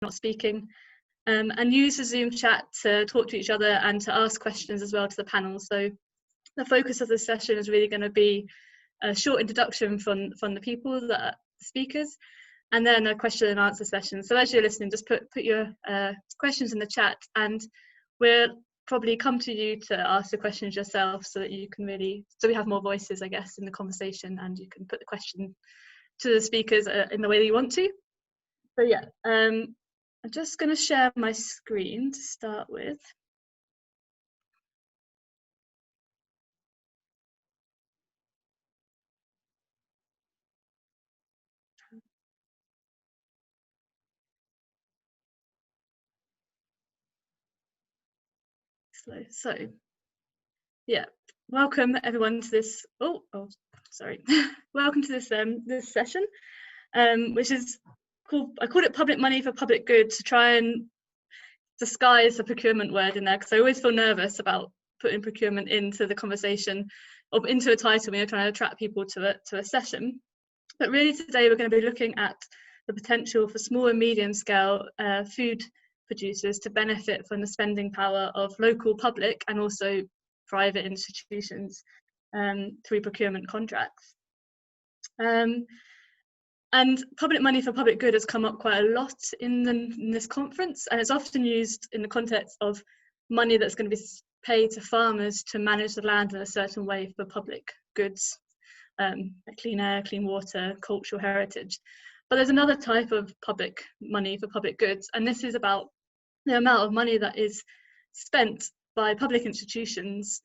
not speaking, and use the Zoom chat to talk to each other and to ask questions as well to the panel. So the focus of this session is really going to be a short introduction from the people that are speakers, and then a question and answer session. So as you're listening, just put your questions in the chat, and we'll probably come to you to ask the questions yourself, so that you can really, so we have more voices, I guess, in the conversation, and you can put the question to the speakers in the way that you want to. So yeah, I'm just going to share my screen to start with. So yeah, welcome everyone to this. Sorry, welcome to this this session, which is called, I called it Public Money for Public Good, to try and disguise the procurement word in there, because I always feel nervous about putting procurement into the conversation or into a title when you're trying to attract people to a session. But really today we're going to be looking at the potential for small and medium scale food producers to benefit from the spending power of local public and also private institutions through procurement contracts. And public money for public good has come up quite a lot in this conference, and it's often used in the context of money that's going to be paid to farmers to manage the land in a certain way for public goods, like clean air, clean water, cultural heritage. But there's another type of public money for public goods, and this is about the amount of money that is spent by public institutions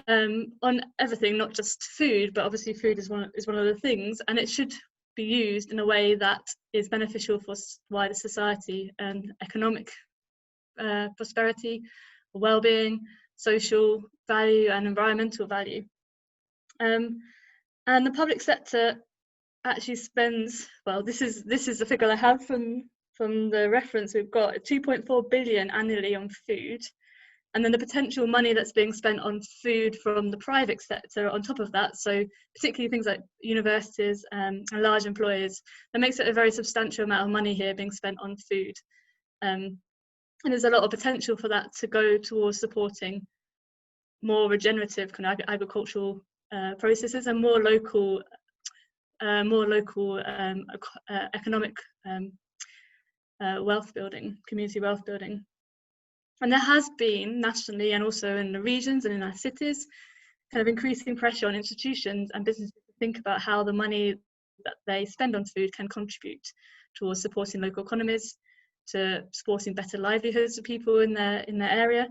on everything, not just food, but obviously food is one of the things, and it should be used in a way that is beneficial for wider society and economic prosperity, well-being, social value and environmental value. And the public sector actually spends, well, this is the figure I have from the reference we've got, 2.4 billion annually on food, and then the potential money that's being spent on food from the private sector on top of that, so particularly things like universities and large employers, that makes it a very substantial amount of money here being spent on food. And there's a lot of potential for that to go towards supporting more regenerative kind of agricultural processes and more local economic wealth building, community wealth building. And there has been nationally and also in the regions and in our cities kind of increasing pressure on institutions and businesses to think about how the money that they spend on food can contribute towards supporting local economies, to supporting better livelihoods of people in their area,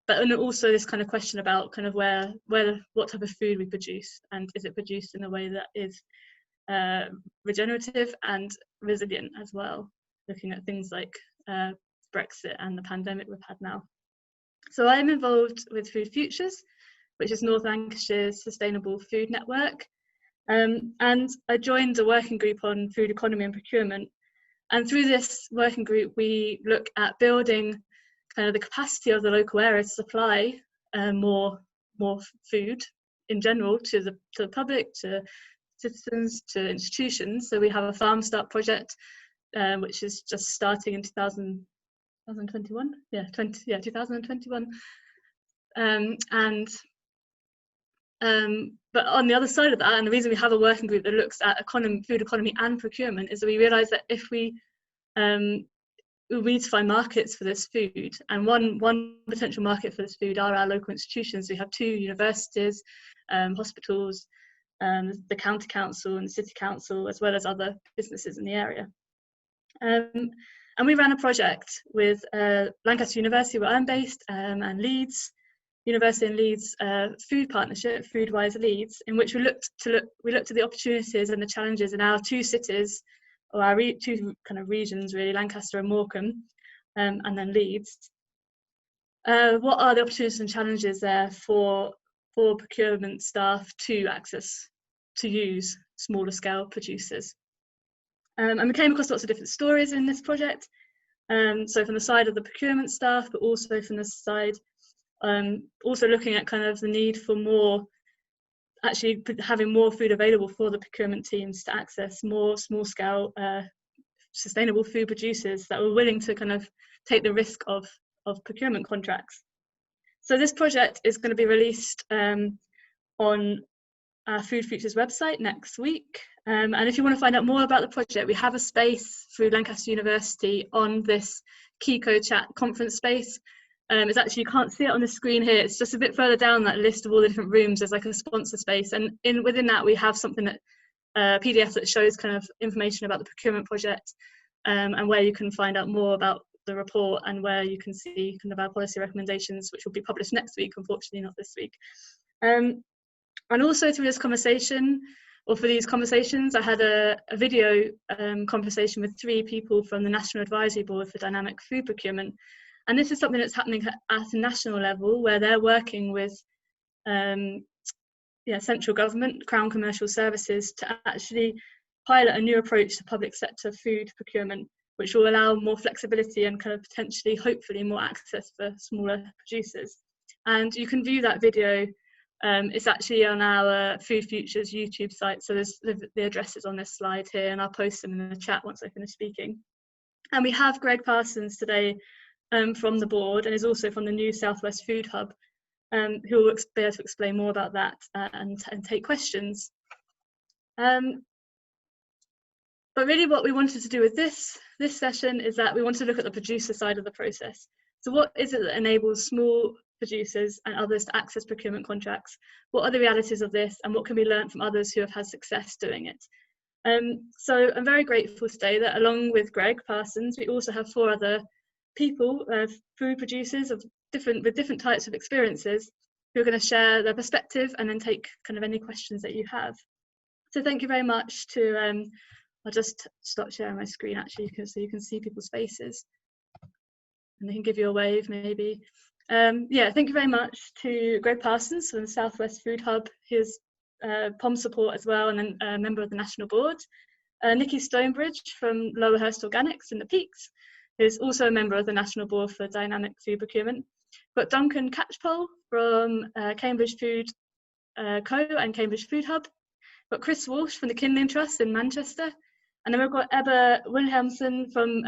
but also this kind of question about kind of what type of food we produce, and is it produced in a way that is regenerative and resilient as well, looking at things like Brexit and the pandemic we've had now. So I'm involved with FoodFutures, which is North Lancashire's sustainable food network, and I joined a working group on food economy and procurement. And through this working group, we look at building kind of the capacity of the local area to supply more food in general to the public, to citizens, to institutions. So we have a Farm Start project, which is just starting in 2021. Yeah, 2021. But on the other side of that, and the reason we have a working group that looks at food economy and procurement, is that we realise that if we need to find markets for this food, and one potential market for this food are our local institutions. We have 2 universities, hospitals, the county council and the city council, as well as other businesses in the area. And we ran a project with Lancaster University, where I'm based, and Leeds University and Leeds food partnership, Foodwise Leeds, in which we looked at the opportunities and the challenges in our 2 cities, or our 2 kind of regions really, Lancaster and Morecambe, and then Leeds. What are the opportunities and challenges there for procurement staff to use smaller scale producers? And we came across lots of different stories in this project. So from the side of the procurement staff, but also from the side, also looking at kind of the need for having more food available for the procurement teams to access more small scale sustainable food producers that were willing to kind of take the risk of procurement contracts. So this project is going to be released on our FoodFutures website next week. And if you want to find out more about the project, we have a space through Lancaster University on this Kiko chat conference space. It's actually, you can't see it on the screen here, it's just a bit further down that list of all the different rooms. There's like a sponsor space, and within that we have something that PDF that shows kind of information about the procurement project, and where you can find out more about the report, and where you can see kind of our policy recommendations, which will be published next week, unfortunately not this week. And also through this conversation, or for these conversations, I had a video conversation with 3 people from the National Advisory Board for Dynamic Food Procurement. And this is something that's happening at a national level, where they're working with central government, Crown Commercial Services, to actually pilot a new approach to public sector food procurement, which will allow more flexibility and kind of potentially, hopefully, more access for smaller producers. And you can view that video. It's actually on our FoodFutures YouTube site, so there's the addresses on this slide here, and I'll post them in the chat once I finish speaking. And we have Greg Parsons today from the board, and is also from the new Southwest Food Hub, who will be able to explain more about that and take questions. But really what we wanted to do with this session is that we want to look at the producer side of the process. So what is it that enables small producers and others to access procurement contracts? What are the realities of this, and what can be learned from others who have had success doing it? So I'm very grateful today that along with Greg Parsons, we also have 4 other people, food producers with different types of experiences, who are going to share their perspective and then take kind of any questions that you have. So thank you very much to, I'll just stop sharing my screen actually, so you can see people's faces, and they can give you a wave maybe. Yeah, thank you very much to Greg Parsons from the Southwest Food Hub. He's POM support as well, and then a member of the National Board. Nikki Stonebridge from Lower Hurst Organics in the Peaks, who's also a member of the National Board for Dynamic Food Procurement. We've got Duncan Catchpole from Cambridge Food Co and Cambridge Food Hub. We've got Chris Walsh from the Kindling Trust in Manchester. And then we've got Ebba Wilhelmsen from,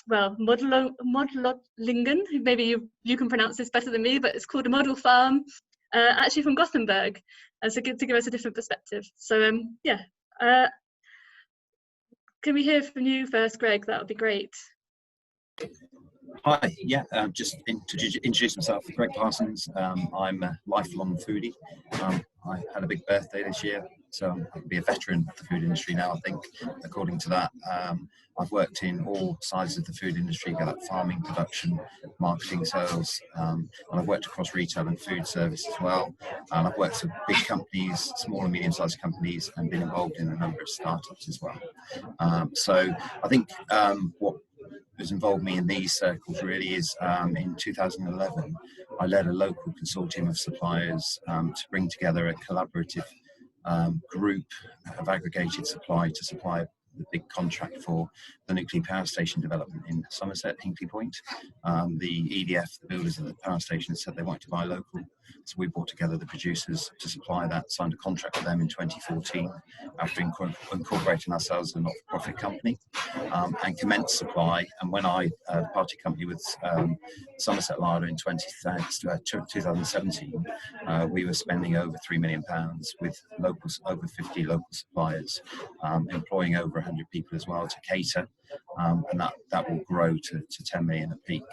Modlingen. Maybe you can pronounce this better than me, but it's called a model farm, actually from Gothenburg. So good to give us a different perspective. So yeah, can we hear from you first, Greg? That would be great. Hi, yeah, just introduce myself, Greg Parsons. I'm a lifelong foodie. I had a big birthday this year, so I can be a veteran of the food industry now, I think, according to that. I've worked in all sides of the food industry, like farming, production, marketing, sales, and I've worked across retail and food service as well. I've worked for big companies, small and medium-sized companies, and been involved in a number of startups as well. So I think what has involved me in these circles really is in 2011 I led a local consortium of suppliers to bring together a collaborative group of aggregated supply to supply the big contract for the nuclear power station development in Somerset, Hinkley Point. The EDF, the builders of the power station, said they wanted to buy local, so we brought together the producers to supply that, signed a contract with them in 2014 after incorporating ourselves as a not-for-profit company, and commenced supply. And when I party company with Somerset Larder in 2017, we were spending over £3 million with over 50 local suppliers, employing over 100 people as well to cater, and that will grow to 10 million at peak.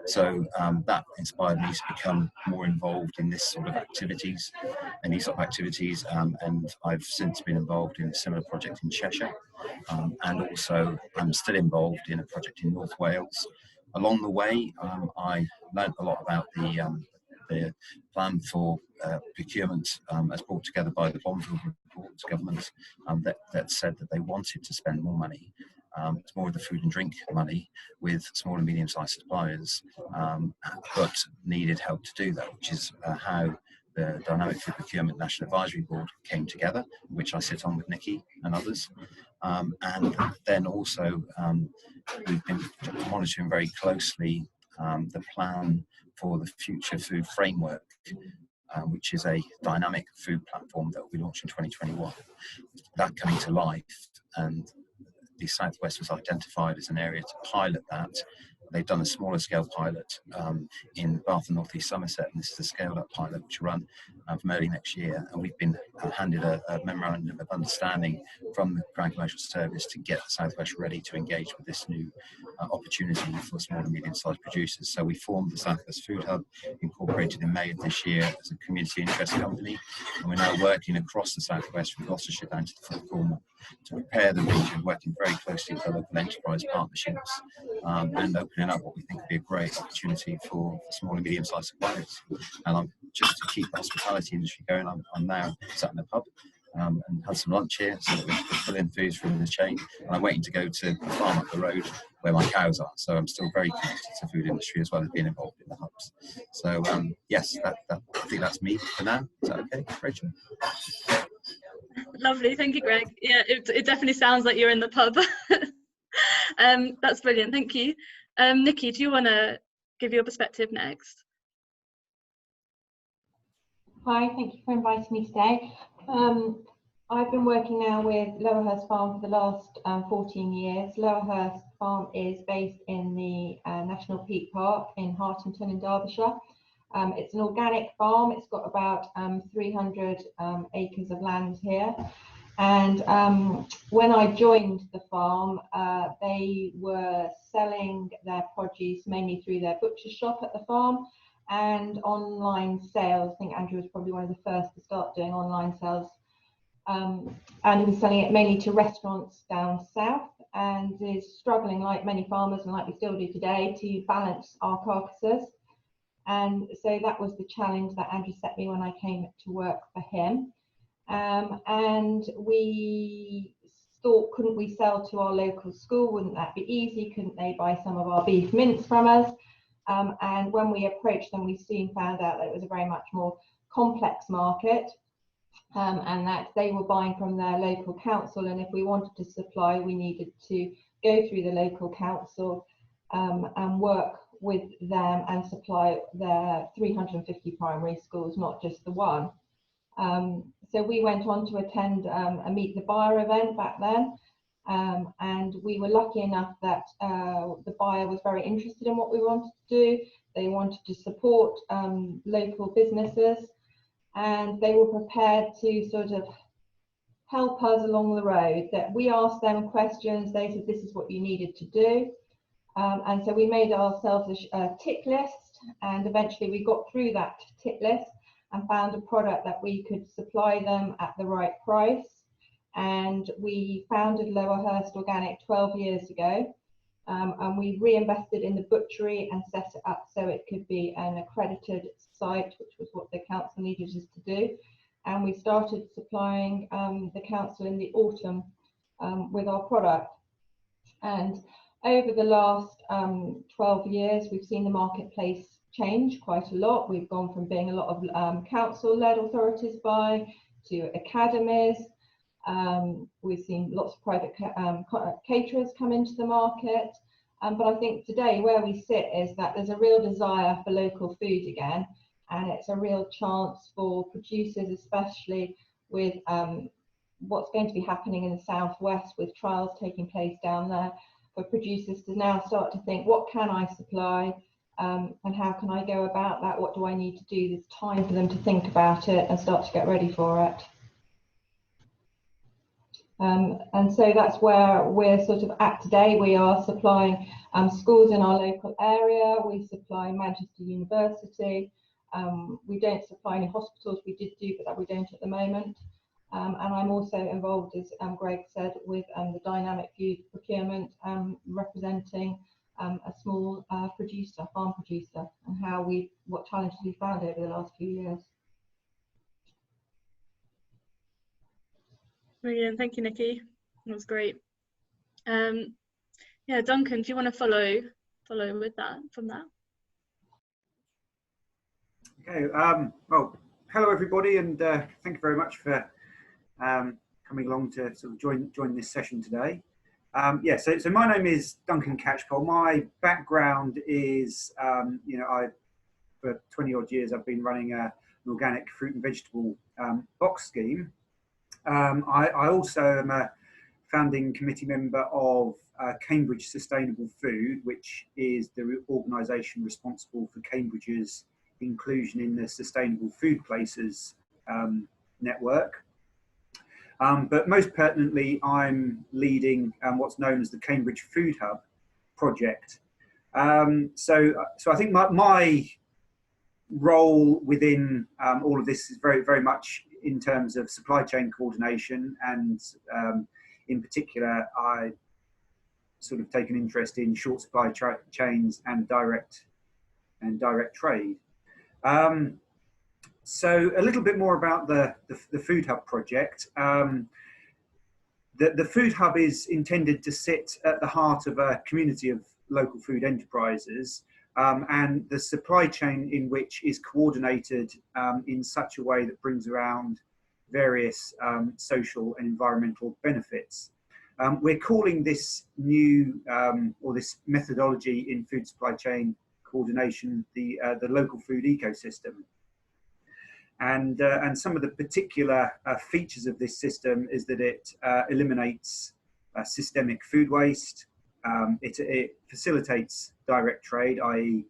So that inspired me to become more involved in this sort of activities, and I've since been involved in a similar project in Cheshire, and also I'm still involved in a project in North Wales. Along the way, I learned a lot about the plan for procurement as brought together by the Bonfield report government, that said that they wanted to spend more money. It's more of the food and drink money with small and medium-sized suppliers, but needed help to do that, which is how the Dynamic Food Procurement National Advisory Board came together, which I sit on with Nikki and others. And then also we've been monitoring very closely the plan for the Future Food Framework, which is a dynamic food platform that will be launched in 2021. That coming to life, and the Southwest was identified as an area to pilot that. They've done a smaller scale pilot in Bath and North East Somerset, and this is a scaled up pilot which will run from early next year. And we've been handed a memorandum of understanding from the Grand Commercial Service to get the Southwest ready to engage with this new opportunity for small and medium-sized producers. So we formed the Southwest Food Hub, incorporated in May of this year as a community interest company, and we're now working across the Southwest from Gloucestershire down to the Foot of Cornwall to prepare the region, working very closely with our local enterprise partnerships and opening up what we think would be a great opportunity for small and medium-sized suppliers. And I'm just to keep the hospitality industry going, I'm now sat in the pub and had some lunch here, so we're filling foods from the chain, and I'm waiting to go to the farm up the road where my cows are. So I'm still very connected to the food industry as well as being involved in the hubs. So yes, I think that's me for now. Is that okay, Rachel? Lovely, thank you, Greg. Yeah, it definitely sounds like you're in the pub. That's brilliant, thank you. Nikki, do you want to give your perspective next? Hi, thank you for inviting me today. I've been working now with Lowerhurst Farm for the last 14 years. Lowerhurst Farm is based in the National Peak Park in Hartington in Derbyshire. It's an organic farm. It's got about 300 acres of land here. And when I joined the farm, they were selling their produce mainly through their butcher shop at the farm and online sales. I think Andrew was probably one of the first to start doing online sales. And he was selling it mainly to restaurants down south, and is struggling, like many farmers and like we still do today, to balance our carcasses. And so that was the challenge that Andrew set me when I came to work for him. And we thought, couldn't we sell to our local school? Wouldn't that be easy? Couldn't they buy some of our beef mince from us? And when we approached them, we soon found out that it was a very much more complex market, and that they were buying from their local council. And if we wanted to supply, we needed to go through the local council and work with them and supply their 350 primary schools, not just the one. So we went on to attend a Meet the Buyer event back then, and we were lucky enough that the buyer was very interested in what we wanted to do. They wanted to support local businesses, and they were prepared to sort of help us along the road. That we asked them questions, they said this is what you needed to do. And so we made ourselves a tick list, and eventually we got through that tick list and found a product that we could supply them at the right price. And we founded Lowerhurst Organic 12 years ago, and we reinvested in the butchery and set it up so it could be an accredited site, which was what the council needed us to do. And we started supplying the council in the autumn with our product. And over the last 12 years, we've seen the marketplace change quite a lot. We've gone from being a lot of council-led authorities buy to academies. We've seen lots of private caterers come into the market. But I think today where we sit is that there's a real desire for local food again, and it's a real chance for producers, especially with what's going to be happening in the southwest with trials taking place down there, for producers to now start to think, what can I supply and how can I go about that? What do I need to do? There's time for them to think about it and start to get ready for it. And so that's where we're sort of at today. We are supplying schools in our local area. We supply Manchester University. We don't supply any hospitals. We did do, but that we don't at the moment. And I'm also involved, as Greg said, with the dynamic food procurement, representing a small producer, farm producer, and what challenges we found over the last few years. Brilliant, thank you, Nikki. That was great. Yeah, Duncan, do you want to follow with that from that? Okay. Well, hello everybody, and thank you very much for coming along to sort of join this session today. Yeah, so my name is Duncan Catchpole. My background is, for 20 odd years, I've been running an organic fruit and vegetable box scheme. I also am a founding committee member of Cambridge Sustainable Food, which is the organisation responsible for Cambridge's inclusion in the Sustainable Food Places network. But most pertinently, I'm leading what's known as the Cambridge Food Hub project. So I think my role within all of this is very much in terms of supply chain coordination, and in particular, I sort of take an interest in short supply chains and direct trade. So a little bit more about the Food Hub project. The Food Hub is intended to sit at the heart of a community of local food enterprises, and the supply chain in which is coordinated in such a way that brings around various social and environmental benefits. We're calling this new, or this methodology in food supply chain coordination, the local food ecosystem. And some of the particular features of this system is that it eliminates systemic food waste. It facilitates direct trade, i.e.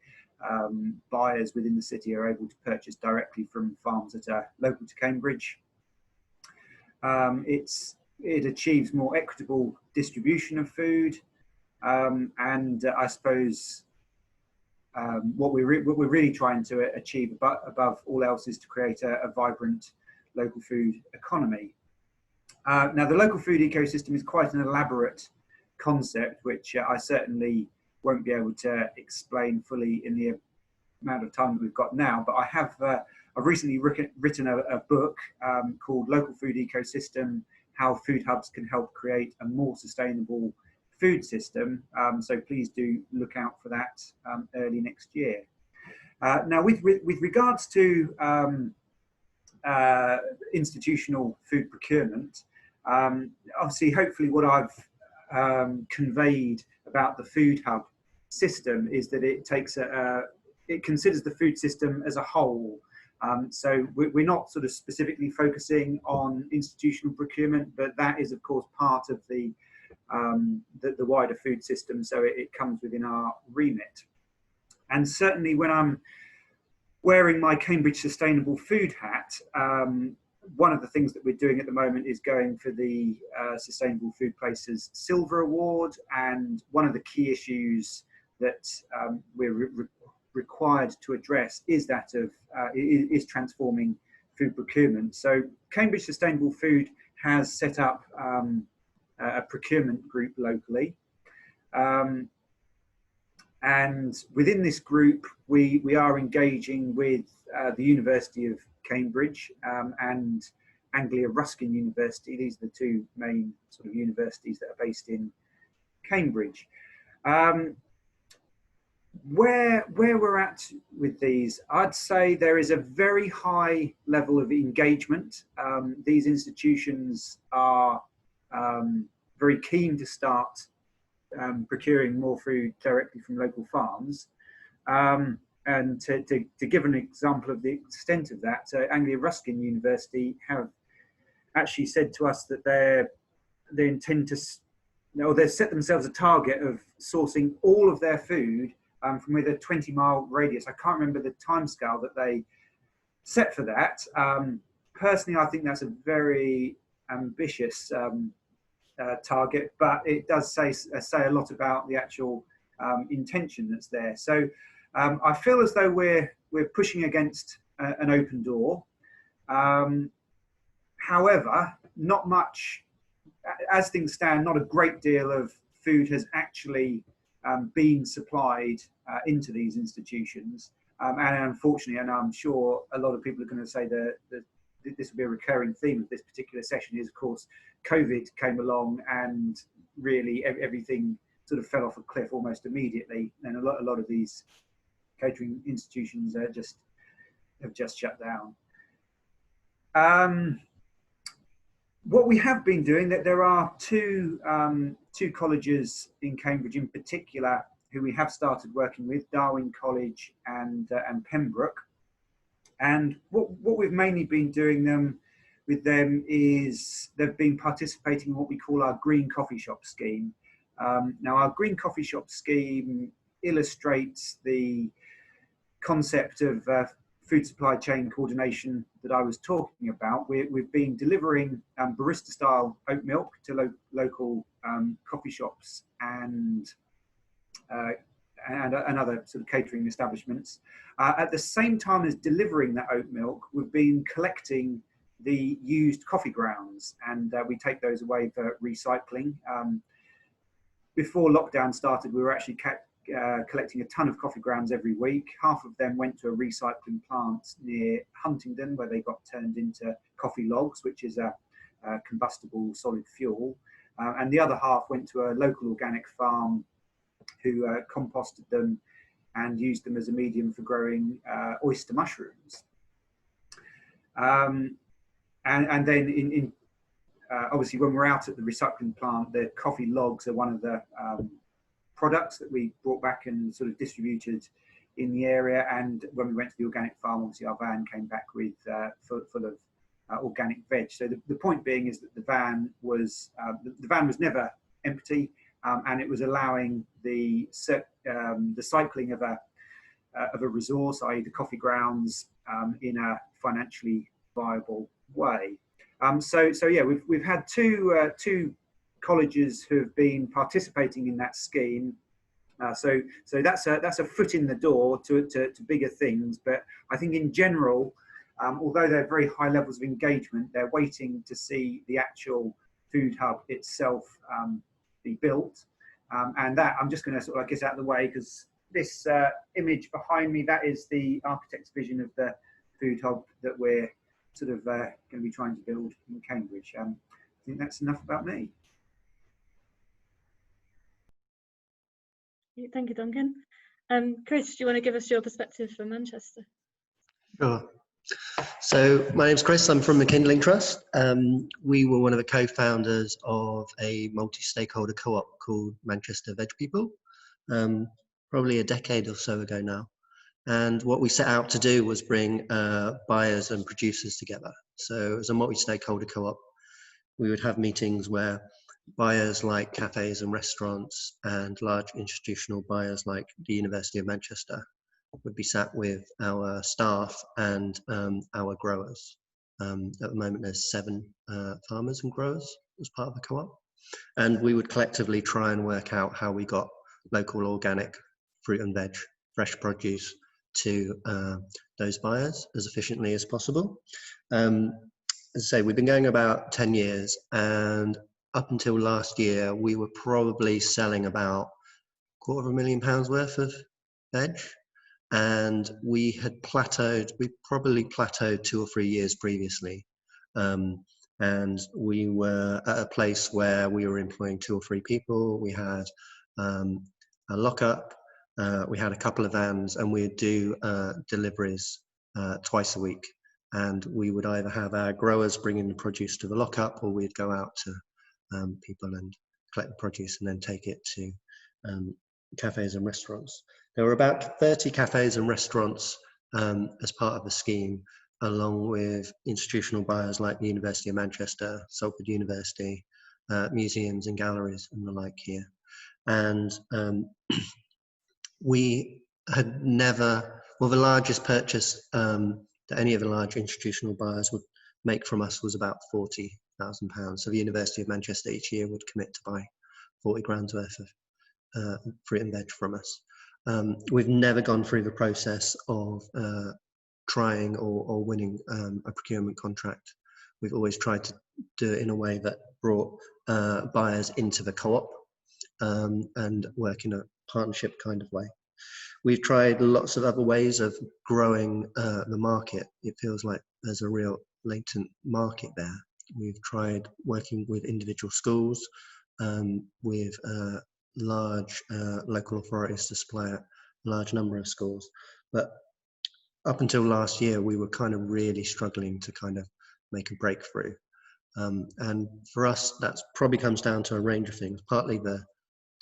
buyers within the city are able to purchase directly from farms that are local to Cambridge. It achieves more equitable distribution of food, and I suppose what we're really trying to achieve above all else is to create a vibrant local food economy. Now, the local food ecosystem is quite an elaborate concept, which I certainly won't be able to explain fully in the amount of time that we've got now, but I've recently written a book called Local Food Ecosystem: How Food Hubs Can Help Create a More Sustainable Food System. So please do look out for that early next year. Now, with regards to institutional food procurement, obviously, hopefully what I've conveyed about the Food Hub system is that it takes it considers the food system as a whole. So we're not sort of specifically focusing on institutional procurement, but that is of course part of the wider food system, so it comes within our remit. And certainly when I'm wearing my Cambridge Sustainable Food hat, one of the things that we're doing at the moment is going for the Sustainable Food Places Silver Award, and one of the key issues that we're required to address is that of is transforming food procurement. So Cambridge Sustainable Food has set up a procurement group locally, and within this group we are engaging with the University of Cambridge and Anglia Ruskin University. These are the two main sort of universities that are based in Cambridge. Where we're at with these, I'd say there is a very high level of engagement. These institutions are very keen to start procuring more food directly from local farms. And to give an example of the extent of that, Anglia Ruskin University have actually said to us that they intend to, or they've set themselves a target of sourcing all of their food from within a 20-mile radius. I can't remember the timescale that they set for that. Personally, I think that's a very ambitious target, but it does say a lot about the actual intention that's there. So I feel as though we're pushing against an open door. However, not much, as things stand, not a great deal of food has actually been supplied into these institutions. And unfortunately, and I'm sure a lot of people are going to say that this will be a recurring theme of this particular session, is of course COVID came along and really everything sort of fell off a cliff almost immediately, and a lot of these catering institutions have just shut down. What we have been doing, that there are two colleges in Cambridge in particular who we have started working with, Darwin College and Pembroke. And what we've mainly been doing them with them is they've been participating in what we call our green coffee shop scheme. Now, our green coffee shop scheme illustrates the concept of food supply chain coordination that I was talking about. We've been delivering barista style oat milk to local coffee shops and other sort of catering establishments. At the same time as delivering that oat milk, we've been collecting the used coffee grounds, and we take those away for recycling. Before lockdown started, we were actually collecting a ton of coffee grounds every week. Half of them went to a recycling plant near Huntingdon, where they got turned into coffee logs, which is a combustible solid fuel. And the other half went to a local organic farm who composted them and used them as a medium for growing oyster mushrooms. And then obviously when we're out at the recycling plant, the coffee logs are one of the products that we brought back and sort of distributed in the area. And when we went to the organic farm, obviously our van came back with full of organic veg. So the point being is that the van was never empty, and it was allowing the cycling of a resource, i.e. the coffee grounds, in a financially viable way. So yeah, we've had two colleges who have been participating in that scheme. So that's a foot in the door to bigger things. But I think in general, although they're very high levels of engagement, they're waiting to see the actual food hub itself be built. And that I'm just going to sort of get out of the way, because this image behind me, that is the architect's vision of the food hub that we're sort of going to be trying to build in Cambridge. I think that's enough about me. Thank you, Duncan. Chris, do you want to give us your perspective for Manchester? Sure. So my name's Chris, I'm from the Kindling Trust. We were one of the co-founders of a multi-stakeholder co-op called Manchester Veg People, probably a decade or so ago now. And what we set out to do was bring buyers and producers together. So as a multi-stakeholder co-op, we would have meetings where buyers like cafes and restaurants and large institutional buyers like the University of Manchester would be sat with our staff and our growers. At the moment there's 7 farmers and growers as part of the co-op. And we would collectively try and work out how we got local organic fruit and veg, fresh produce to those buyers as efficiently as possible. As I say, we've been going about 10 years, and up until last year, we were probably selling about £250,000 worth of veg. And we had plateaued, we probably plateaued 2 or 3 years previously. And we were at a place where we were employing 2 or 3 people. We had a lockup, we had a couple of vans, and we'd do deliveries twice a week. And we would either have our growers bring in the produce to the lockup, or we'd go out to people and collect the produce and then take it to cafes and restaurants. There were about 30 cafes and restaurants as part of the scheme, along with institutional buyers like the University of Manchester, Salford University, museums and galleries and the like here. And we had never, well, the largest purchase that any of the large institutional buyers would make from us was about £40,000. So the University of Manchester each year would commit to buy 40 grand worth of fruit and veg from us. We've never gone through the process of trying or winning a procurement contract. We've always tried to do it in a way that brought buyers into the co-op and work in a partnership kind of way. We've tried lots of other ways of growing the market. It feels like there's a real latent market there. We've tried working with individual schools, with large local authorities to supply a large number of schools. But up until last year, we were kind of really struggling to kind of make a breakthrough. And for us, that probably comes down to a range of things, partly the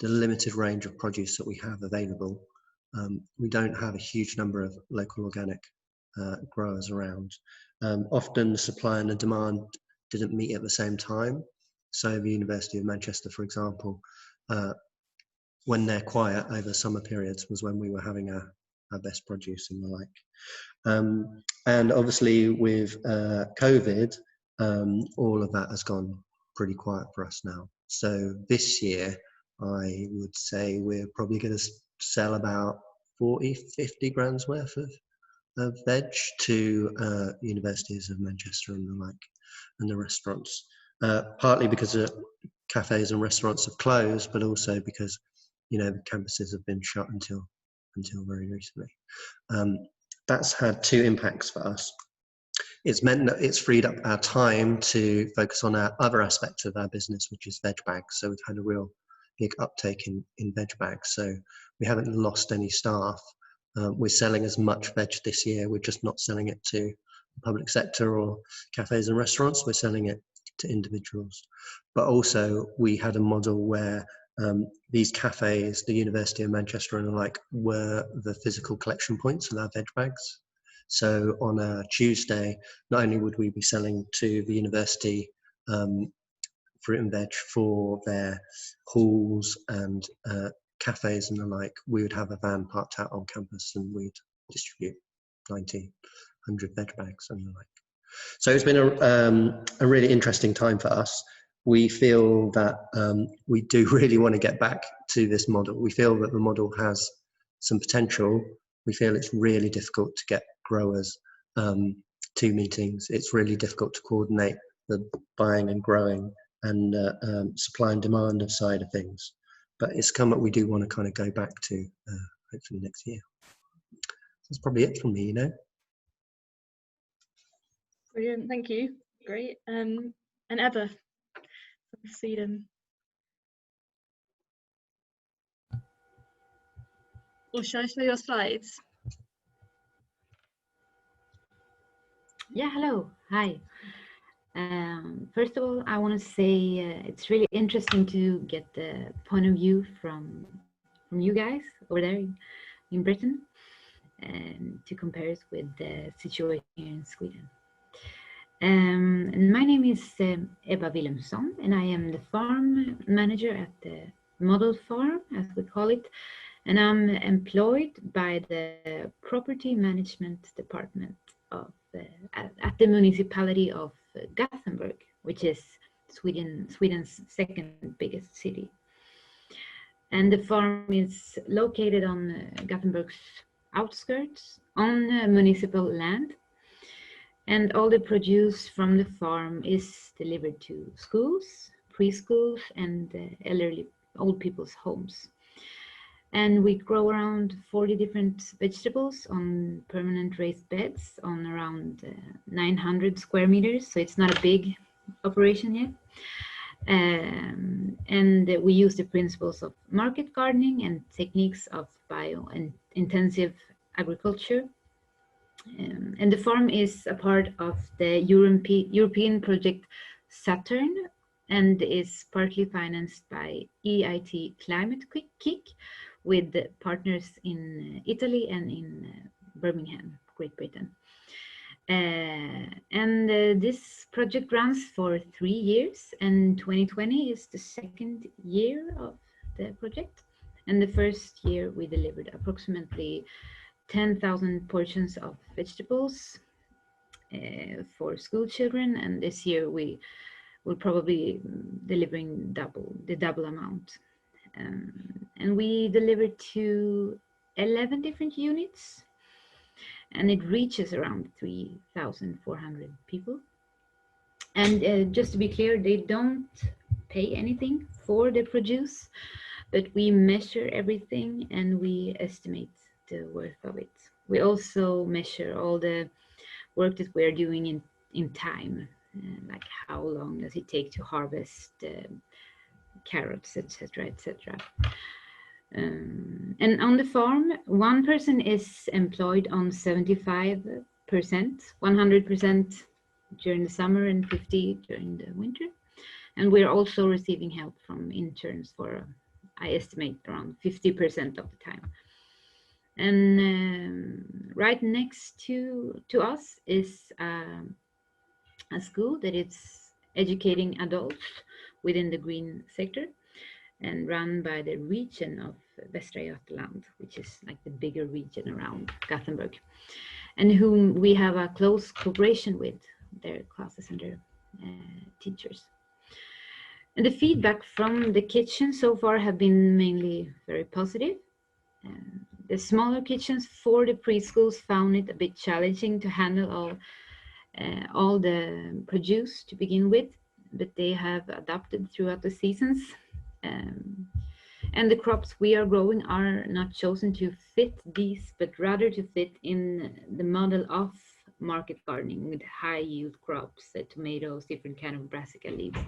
limited range of produce that we have available. We don't have a huge number of local organic growers around. Often the supply and the demand didn't meet at the same time. So the University of Manchester, for example, when they're quiet over summer periods was when we were having our best produce and the like. And obviously with COVID, all of that has gone pretty quiet for us now. So this year, I would say we're probably going to sell about 40-50 grams worth of veg to universities of Manchester and the like, and the restaurants. Partly because the cafes and restaurants have closed, but also because, you know, the campuses have been shut until very recently. That's had two impacts for us. It's meant that it's freed up our time to focus on our other aspects of our business, which is veg bags. So we've had a real big uptake in veg bags. So we haven't lost any staff. We're selling as much veg this year. We're just not selling it to the public sector or cafes and restaurants. We're selling it to individuals. But also we had a model where these cafes, the University of Manchester and the like, were the physical collection points of our veg bags. So on a Tuesday, not only would we be selling to the university fruit and veg for their halls and cafes and the like, we would have a van parked out on campus and we'd distribute 90, 100 veg bags and the like. So it's been a really interesting time for us. We feel that we do really want to get back to this model. We feel that the model has some potential. We feel it's really difficult to get growers to meetings. It's really difficult to coordinate the buying and growing and supply and demand of side of things. But it's come that we do want to kind of go back to hopefully next year. That's probably it from me, you know. Brilliant, thank you. Great. And Ebba from Sweden. Or shall I show your slides? Yeah, hello, hi. First of all, I want to say it's really interesting to get the point of view from you guys over there in Britain, and to compare it with the situation here in Sweden. And my name is Ebba Wilhelmsson, and I am the farm manager at the model farm, as we call it, and I'm employed by the property management department of at the municipality of Gothenburg, which is Sweden's second biggest city. And the farm is located on Gothenburg's outskirts on municipal land. And all the produce from the farm is delivered to schools, preschools, and elderly old people's homes. And we grow around 40 different vegetables on permanent raised beds on around 900 square meters. So it's not a big operation yet. And we use the principles of market gardening and techniques of bio and intensive agriculture. And the farm is a part of the European project Saturn and is partly financed by EIT Climate Kick with partners in Italy and in Birmingham, Great Britain. And this project runs for 3 years, and 2020 is the second year of the project. And the first year we delivered approximately 10,000 portions of vegetables for school children, and this year we will probably delivering the double amount. And we delivered to 11 different units, and it reaches around 3,400 people. And just to be clear, they don't pay anything for the produce, but we measure everything and we estimate the worth of it. We also measure all the work that we're doing in time, like how long does it take to harvest carrots, etc., etc. And on the farm, one person is employed on 75%, 100% during the summer and 50% during the winter. And we're also receiving help from interns for, I estimate, around 50% of the time. And right next to us is a school that is educating adults within the green sector and run by the region of Västra Götaland, which is like the bigger region around Gothenburg, and whom we have a close cooperation with, their classes and their teachers. And the feedback from the kitchen so far have been mainly very positive. The smaller kitchens for the preschools found it a bit challenging to handle all the produce to begin with, but they have adapted throughout the seasons. And the crops we are growing are not chosen to fit these, but rather to fit in the model of market gardening with high yield crops, tomatoes, different kind of brassica leaves,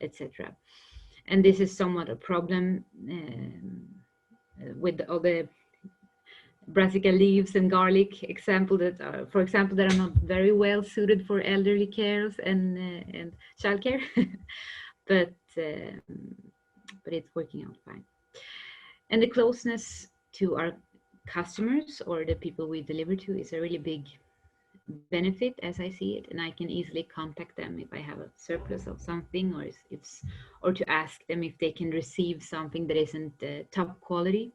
etc. And this is somewhat a problem with all the brassica leaves and garlic example that are, for example, that are not very well suited for elderly cares and childcare, but it's working out fine. And the closeness to our customers or the people we deliver to is a really big benefit as I see it, and I can easily contact them if I have a surplus of something, or to ask them if they can receive something that isn't top quality.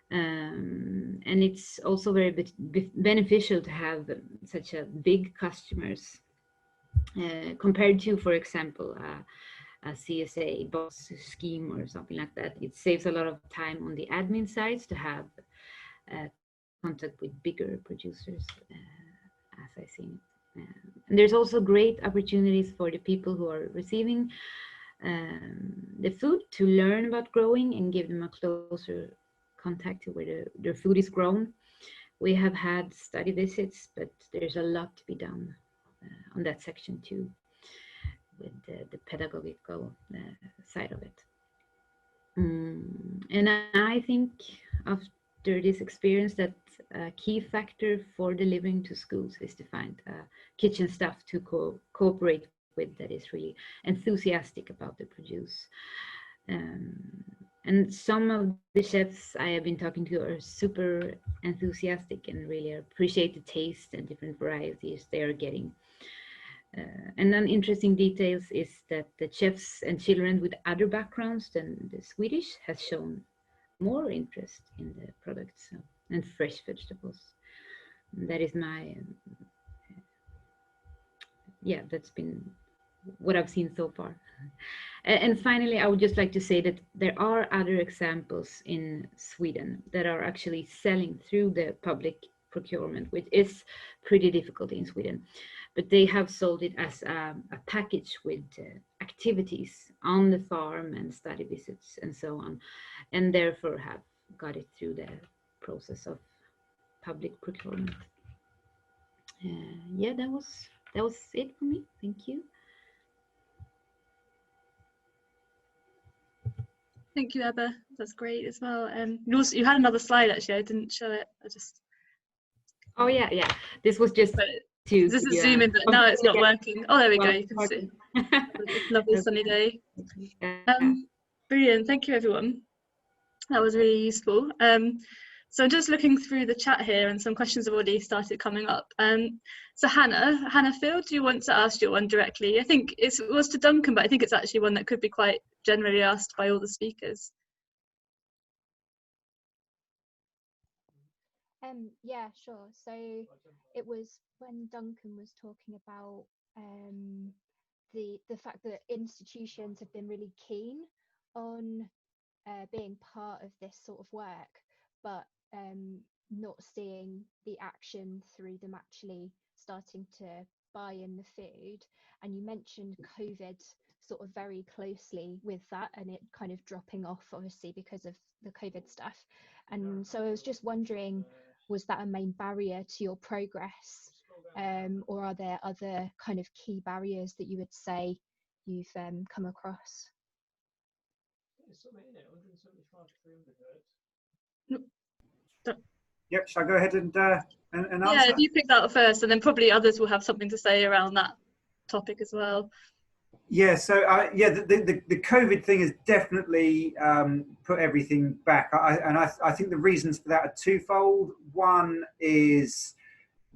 And it's also very beneficial to have such a big customers compared to, for example, a CSA boss scheme or something like that. It saves a lot of time on the admin sides to have contact with bigger producers, as I see it. And there's also great opportunities for the people who are receiving the food to learn about growing and give them a closer contact to where their food is grown. We have had study visits, but there's a lot to be done on that section too, with the pedagogical side of it. And I think after this experience that a key factor for delivering to schools is to find kitchen staff to cooperate with that is really enthusiastic about the produce. And some of the chefs I have been talking to are super enthusiastic and really appreciate the taste and different varieties they are getting. And an interesting details is that the chefs and children with other backgrounds than the Swedish has shown more interest in the products and fresh vegetables. That is my, that's been what I've seen so far. And finally, I would just like to say that there are other examples in Sweden that are actually selling through the public procurement, which is pretty difficult in Sweden. But they have sold it as a package with activities on the farm and study visits and so on, and therefore have got it through the process of public procurement. Yeah, that was it for me. Thank you. Thank you, Ebba. That's great as well. And you had another slide actually. I didn't show it. I just. Oh yeah. This was just. This is zooming, but now it's not working. Oh, there we go. You can see. Lovely sunny day. Brilliant. Thank you, everyone. That was really useful. So I'm just looking through the chat here, and some questions have already started coming up. So Hannah Field, do you want to ask your one directly? I think it was to Duncan, but I think it's actually one that could be quite generally asked by all the speakers. Yeah, sure. So it was when Duncan was talking about the fact that institutions have been really keen on being part of this sort of work, but not seeing the action through them actually starting to buy in the food. And you mentioned COVID sort of very closely with that, and it kind of dropping off obviously because of the COVID stuff. And so I was just wondering, was that a main barrier to your progress, or are there other kind of key barriers that you would say you've come across? Yep, shall I go ahead and answer? Yeah, if you pick that up first, and then probably others will have something to say around that topic as well. Yeah, so yeah, the COVID thing has definitely put everything back. I think the reasons for that are twofold. One is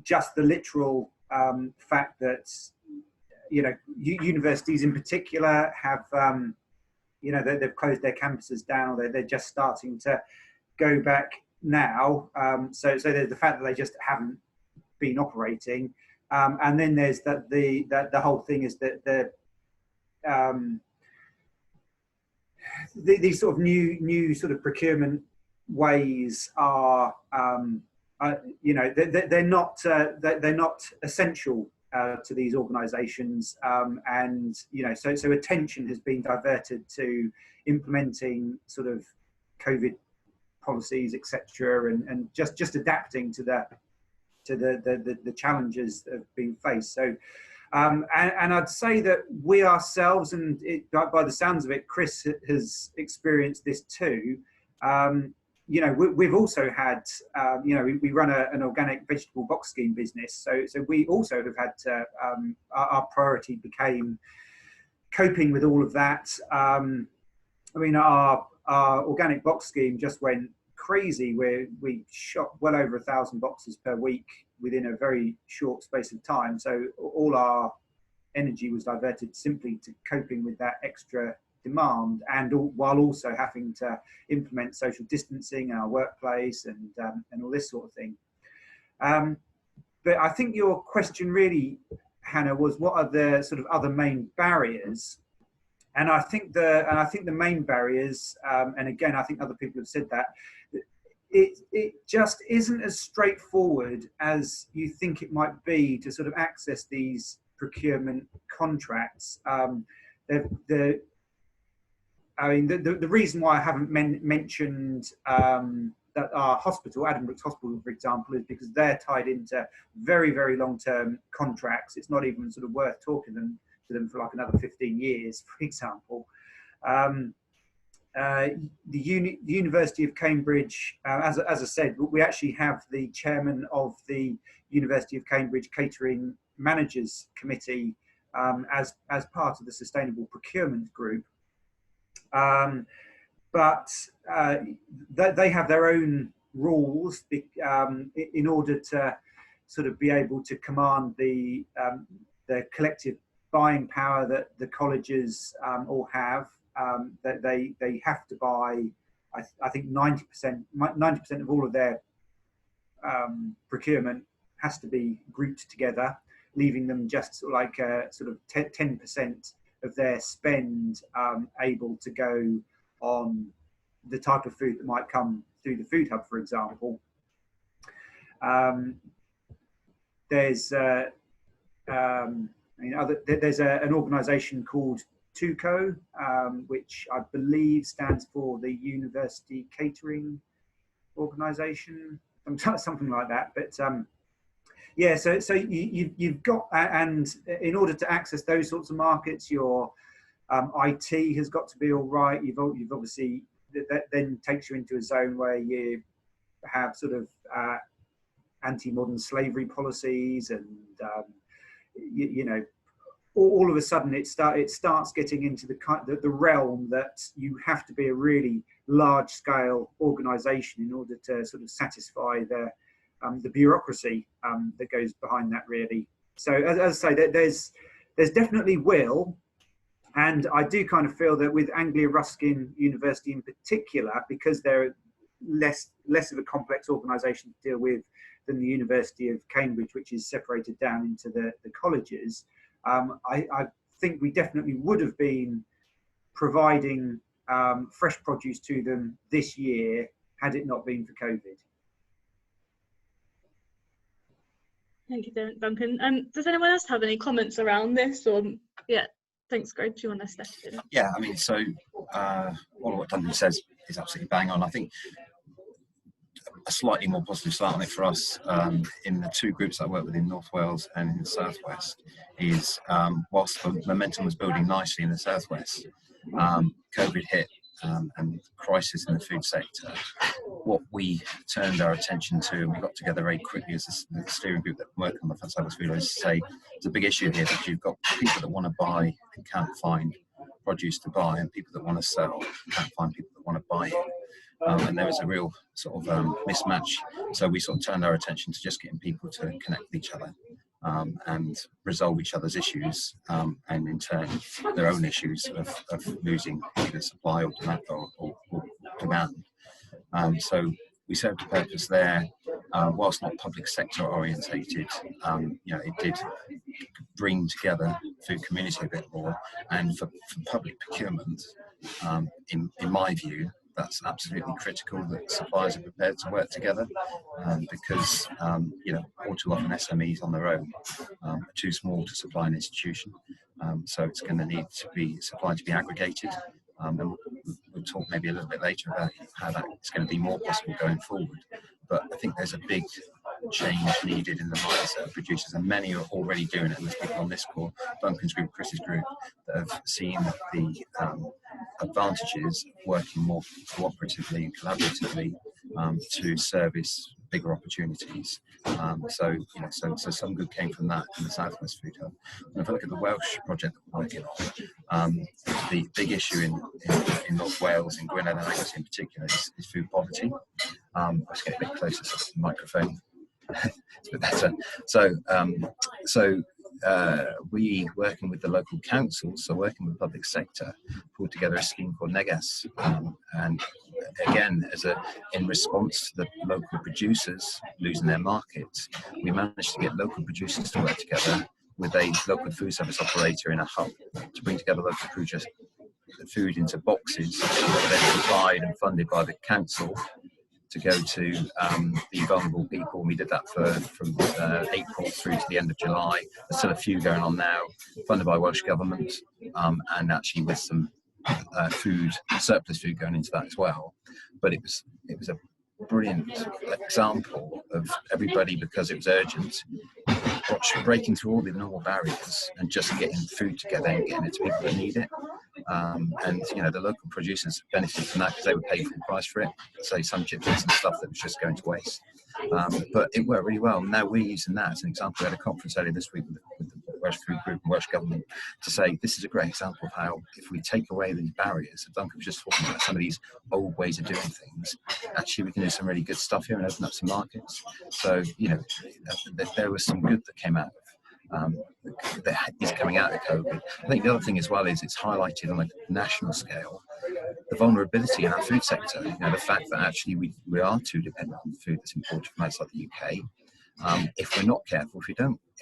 just the literal fact that, you know, universities in particular have, you know, they've closed their campuses down, or they're just starting to go back now. So there's the fact that they just haven't been operating, and then there's that the whole thing is that these sort of new sort of procurement ways are, you know, they're not essential to these organisations, and you know, so attention has been diverted to implementing sort of COVID policies, etc., and just adapting to the challenges that have been faced. So. And I'd say that we ourselves, and by the sounds of it, Chris has experienced this too. You know, we've also had, you know, we run an organic vegetable box scheme business. So we also have had to, our priority became coping with all of that. I mean, our organic box scheme just went crazy, where we shot well over 1,000 boxes per week within a very short space of time. So all our energy was diverted simply to coping with that extra demand, and while also having to implement social distancing in our workplace and all this sort of thing. But I think your question really, Hannah, was what are the sort of other main barriers? And I think the main barriers, and again, I think other people have said that, it just isn't as straightforward as you think it might be to sort of access these procurement contracts. I mean, the reason why I haven't mentioned that our hospital, Addenbrooke's Hospital, for example, is because they're tied into very, very long-term contracts. It's not even sort of worth talking to them for like another 15 years, for example. The University of Cambridge, as I said, we actually have the chairman of the University of Cambridge Catering Managers Committee as part of the Sustainable Procurement Group. But they have their own rules in order to sort of be able to command the collective buying power that the colleges all have. That they have to buy, I think 90% of all of their procurement has to be grouped together, leaving them just sort of like sort of 10% of their spend able to go on the type of food that might come through the food hub, for example. There's there's an organisation called TUCO, which I believe stands for the University Catering Organisation, something like that. But yeah, so you've got, and in order to access those sorts of markets, your IT has got to be all right. You've obviously, that then takes you into a zone where you have sort of anti-modern slavery policies, and you know, all of a sudden it starts getting into the realm that you have to be a really large-scale organisation in order to sort of satisfy the bureaucracy that goes behind that, really. So as I say, there's definitely will, and I do kind of feel that with Anglia Ruskin University in particular, because they're less of a complex organisation to deal with than the University of Cambridge, which is separated down into the colleges. I think we definitely would have been providing fresh produce to them this year had it not been for COVID. Thank you, Duncan. Does anyone else have any comments around this? Or yeah, thanks, Greg. Do you want to step in? Yeah, I mean, so all of what Duncan says is absolutely bang on. I think a slightly more positive start on it for us in the two groups that I work with in North Wales and in the South West is whilst the momentum was building nicely in the South West, COVID hit and crisis in the food sector, what we turned our attention to, and we got together very quickly as a steering group that work on the fabulous food, is to say there's a big issue here that you've got people that want to buy and can't find produce to buy, and people that want to sell can't find people that want to buy it. And there was a real sort of mismatch. So we sort of turned our attention to just getting people to connect with each other and resolve each other's issues, and in turn their own issues of losing either supply or demand. So we served a purpose there. Whilst not public sector orientated, it did bring together food community a bit more. And for public procurement, in my view, that's absolutely critical that suppliers are prepared to work together, because all too often SMEs on their own are too small to supply an institution. So it's going to need to be supply to be aggregated. And we'll talk maybe a little bit later about how that's going to be more possible going forward. But I think there's a big change needed in the mindset of producers, and many are already doing it. And there's people on this call, Duncan's group, Chris's group, that have seen the advantages of working more cooperatively and collaboratively to service bigger opportunities. So some good came from that in the South West Food Hub. And if I look at the Welsh project that we're working on, the big issue in North Wales, in Gwynedd and Angus in particular, is food poverty. Let's get a bit closer to the microphone. It's a bit better. So we, working with the local councils, so working with the public sector, pulled together a scheme called Negas, and again, in response to the local producers losing their markets, we managed to get local producers to work together with a local food service operator in a hub to bring together local producers, food into boxes, then supplied and funded by the council to go to the vulnerable people. We did that from April through to the end of July. There's still a few going on now, funded by Welsh Government, and actually with some surplus food going into that as well. But it was a brilliant example of everybody, because it was urgent, breaking through all the normal barriers and just getting food together and getting it to people that need it. And the local producers benefited from that because they would pay full price for it. Say some chips and stuff that was just going to waste. But it worked really well. Now we're using that as an example. We had a conference earlier this week with the Welsh Food Group and Welsh Government to say this is a great example of how, if we take away these barriers, Duncan was just talking about some of these old ways of doing things, actually we can do some really good stuff here and open up some markets. So there was some good that came out of that is coming out of COVID. I think the other thing as well is it's highlighted on a national scale the vulnerability in our food sector. The fact that actually we are too dependent on food that's imported from outside the UK. If we're not careful, if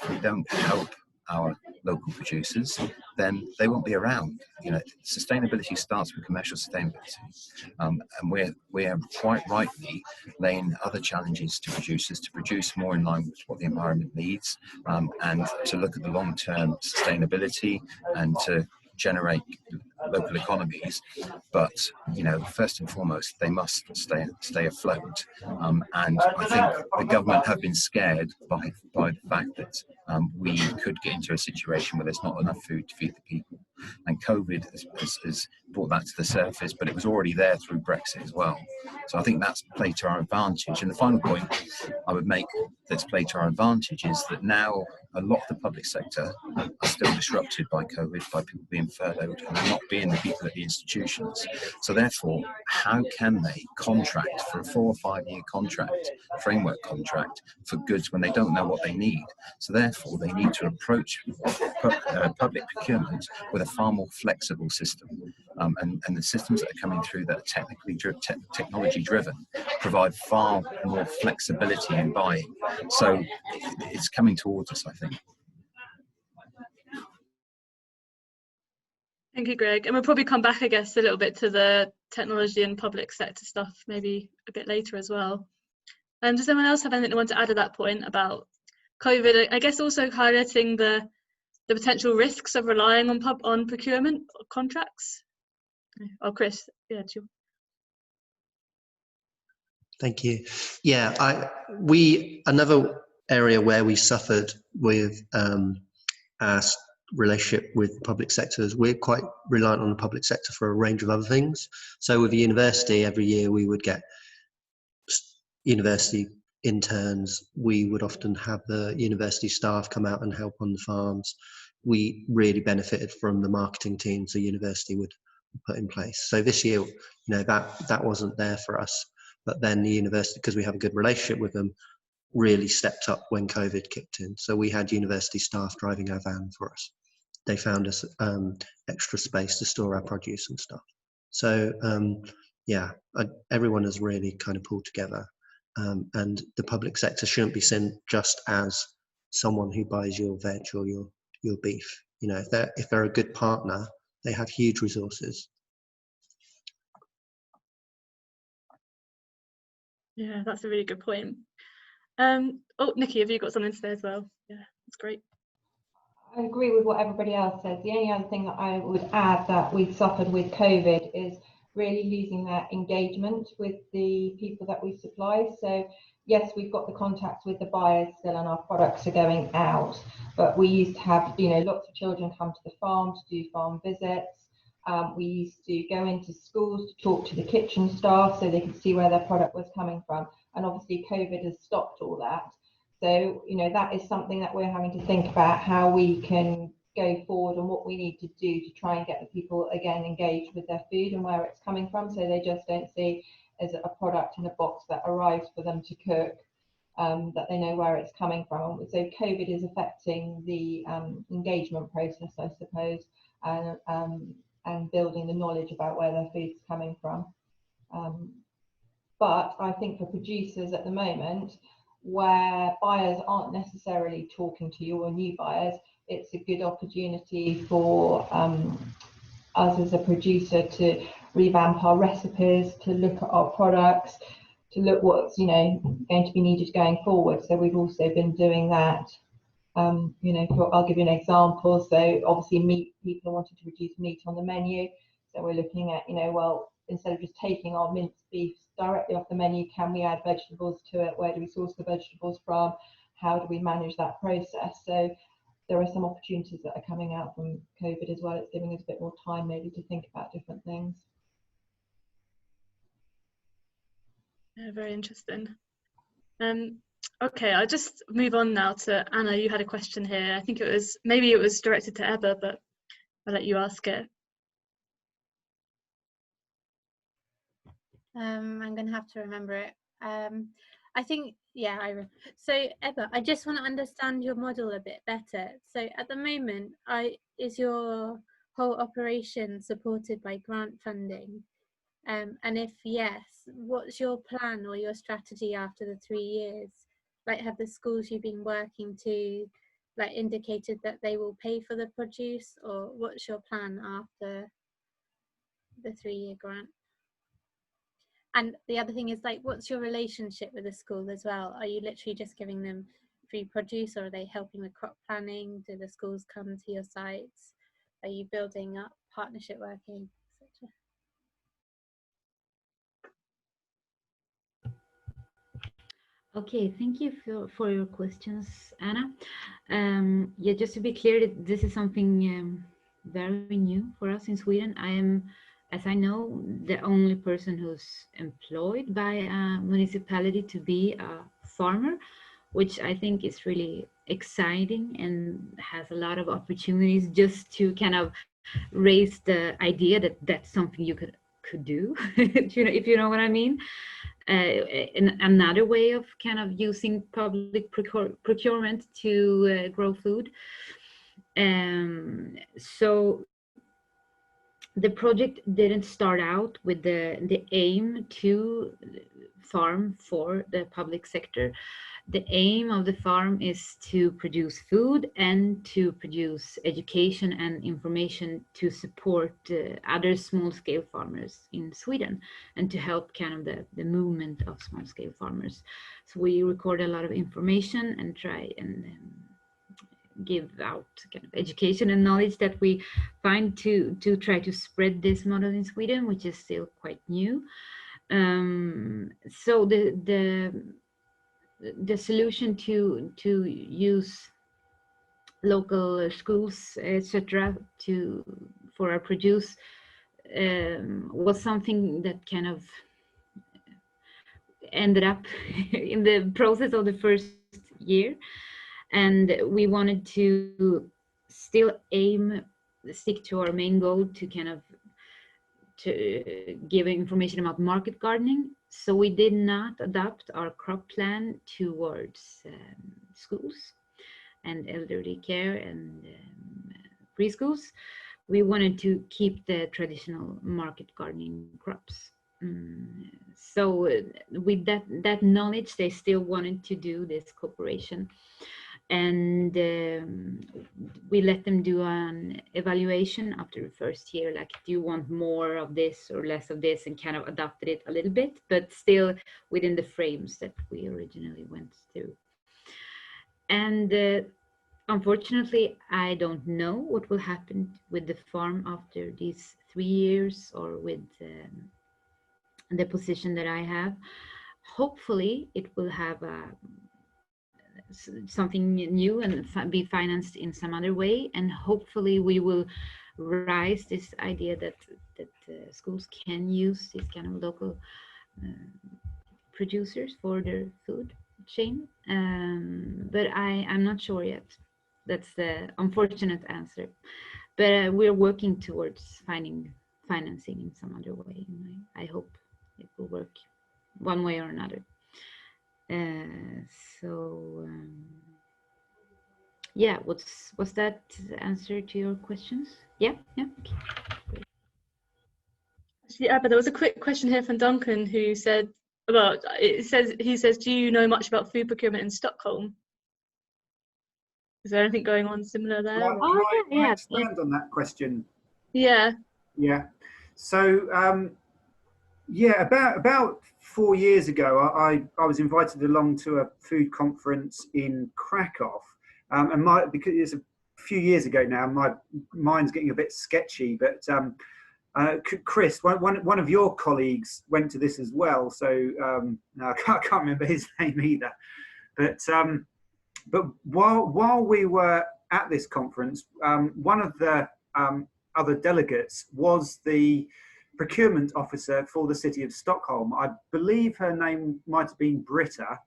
we don't help our local producers, then they won't be around. Sustainability starts with commercial sustainability, and we're quite rightly laying other challenges to producers to produce more in line with what the environment needs, and to look at the long-term sustainability and to generate local economies. But first and foremost, they must stay afloat. And I think the government have been scared by the fact that we could get into a situation where there's not enough food to feed the people. And COVID has brought that to the surface, but it was already there through Brexit as well. So I think that's played to our advantage. And the final point I would make that's played to our advantage is that now a lot of the public sector are still disrupted by COVID, by people being furloughed and not being the people at the institutions. So therefore, how can they contract for a 4 or 5 year contract, framework contract, for goods when they don't know what they need? So therefore, they need to approach public procurement with a far more flexible system. And the systems that are coming through that are technology driven provide far more flexibility in buying. So it's coming towards us, I think. Thank you, Greg. And we'll probably come back, I guess, a little bit to the technology and public sector stuff maybe a bit later as well. Does anyone else have anything they want to add at that point about COVID? I guess also highlighting the potential risks of relying on procurement contracts. Oh, Chris, yeah. Thank you. Yeah, another area where we suffered with our relationship with the public sector, as we're quite reliant on the public sector for a range of other things. So with the university, every year we would get university interns. We would often have the university staff come out and help on the farms. We really benefited from the marketing teams the university would put in place. So this year, that wasn't there for us. But then the university, because we have a good relationship with them, really stepped up when COVID kicked in. So we had university staff driving our van for us. They found us extra space to store our produce and stuff. So everyone has really kind of pulled together. And the public sector shouldn't be seen just as someone who buys your veg or your beef. If they're a good partner, they have huge resources. Yeah, that's a really good point. Nikki, have you got something to say as well? Yeah, that's great. I agree with what everybody else says. The only other thing that I would add that we've suffered with COVID is really losing that engagement with the people that we supply. So yes, we've got the contacts with the buyers still and our products are going out, but we used to have, lots of children come to the farm to do farm visits. We used to go into schools to talk to the kitchen staff so they could see where their product was coming from. And obviously COVID has stopped all that. So, that is something that we're having to think about, how we can go forward and what we need to do to try and get the people again engaged with their food and where it's coming from, so they just don't see as a product in a box that arrives for them to cook, that they know where it's coming from. So COVID is affecting the engagement process, I suppose, and building the knowledge about where their food's coming from. But I think for producers at the moment, where buyers aren't necessarily talking to you or new buyers, it's a good opportunity for us as a producer to revamp our recipes, to look at our products, to look what's going to be needed going forward. So we've also been doing that. I'll give you an example. So obviously meat, people are wanting to reduce meat on the menu. So we're looking at, instead of just taking our minced beef directly off the menu, can we add vegetables to it? Where do we source the vegetables from? How do we manage that process? So there are some opportunities that are coming out from COVID as well. It's giving us a bit more time maybe to think about different things. Yeah, very interesting. Okay, I'll just move on now to Anna. You had a question here. I think maybe it was directed to Ebba, but I'll let you ask it. I'm gonna have to remember it. I think, so Ebba, I just want to understand your model a bit better. So at the moment, is your whole operation supported by grant funding? And if yes, what's your plan or your strategy after the 3 years? Like, have the schools you've been working to indicated that they will pay for the produce, or what's your plan after the 3-year grant? And the other thing is, what's your relationship with the school as well? Are you literally just giving them free produce, or are they helping with crop planning? Do the schools come to your sites? Are you building up partnership working, etc.? Okay, thank you for your questions, Anna. Yeah, just to be clear, this is something very new for us in Sweden. I am, as I know, the only person who's employed by a municipality to be a farmer, which I think is really exciting and has a lot of opportunities just to kind of raise the idea that that's something you could do, if you know what I mean. Another way of kind of using public procurement to grow food. So the project didn't start out with the aim to farm for the public sector. The aim of the farm is to produce food and to produce education and information to support other small-scale farmers in Sweden, and to help kind of the movement of small-scale farmers. So we record a lot of information and try and give out kind of education and knowledge that we find to try to spread this model in Sweden, which is still quite new. So the solution to use local schools, etc., for our produce was something that kind of ended up in the process of the first year, and we wanted to still stick to our main goal to kind of to give information about market gardening. So we did not adapt our crop plan towards schools and elderly care and preschools. We wanted to keep the traditional market gardening crops. So with that knowledge, they still wanted to do this cooperation, and we let them do an evaluation after the first year, like, do you want more of this or less of this, and kind of adapted it a little bit, but still within the frames that we originally went through. And unfortunately, I don't know what will happen with the farm after these 3 years, or with the position that I have. Hopefully it will have something new and be financed in some other way, and hopefully we will rise this idea that schools can use these kind of local producers for their food chain, but I'm not sure yet. That's the unfortunate answer, but we're working towards finding financing in some other way, and I hope it will work one way or another. Yeah, was that answer to your questions? Yeah. Okay. Yeah, but there was a quick question here from Duncan, who said about, he says, do you know much about food procurement in Stockholm? Is there anything going on similar there? Can I expand on that question? Yeah. Yeah. So yeah, about 4 years ago, I was invited along to a food conference in Krakow, and because it's a few years ago now, my mind's getting a bit sketchy. But Chris, one of your colleagues went to this as well. So no, I can't remember his name either. But while we were at this conference, one of the other delegates was the procurement officer for the city of Stockholm. I believe her name might have been Britta.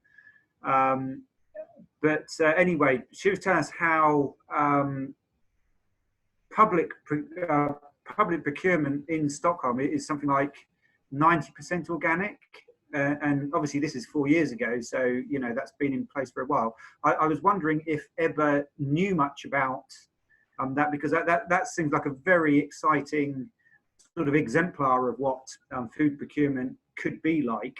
But anyway, she was telling us how public procurement in Stockholm is something like 90% organic. And obviously this is 4 years ago, so you know that's been in place for a while. I was wondering if Ebba knew much about that, because that seems like a very exciting sort of exemplar of what food procurement could be like.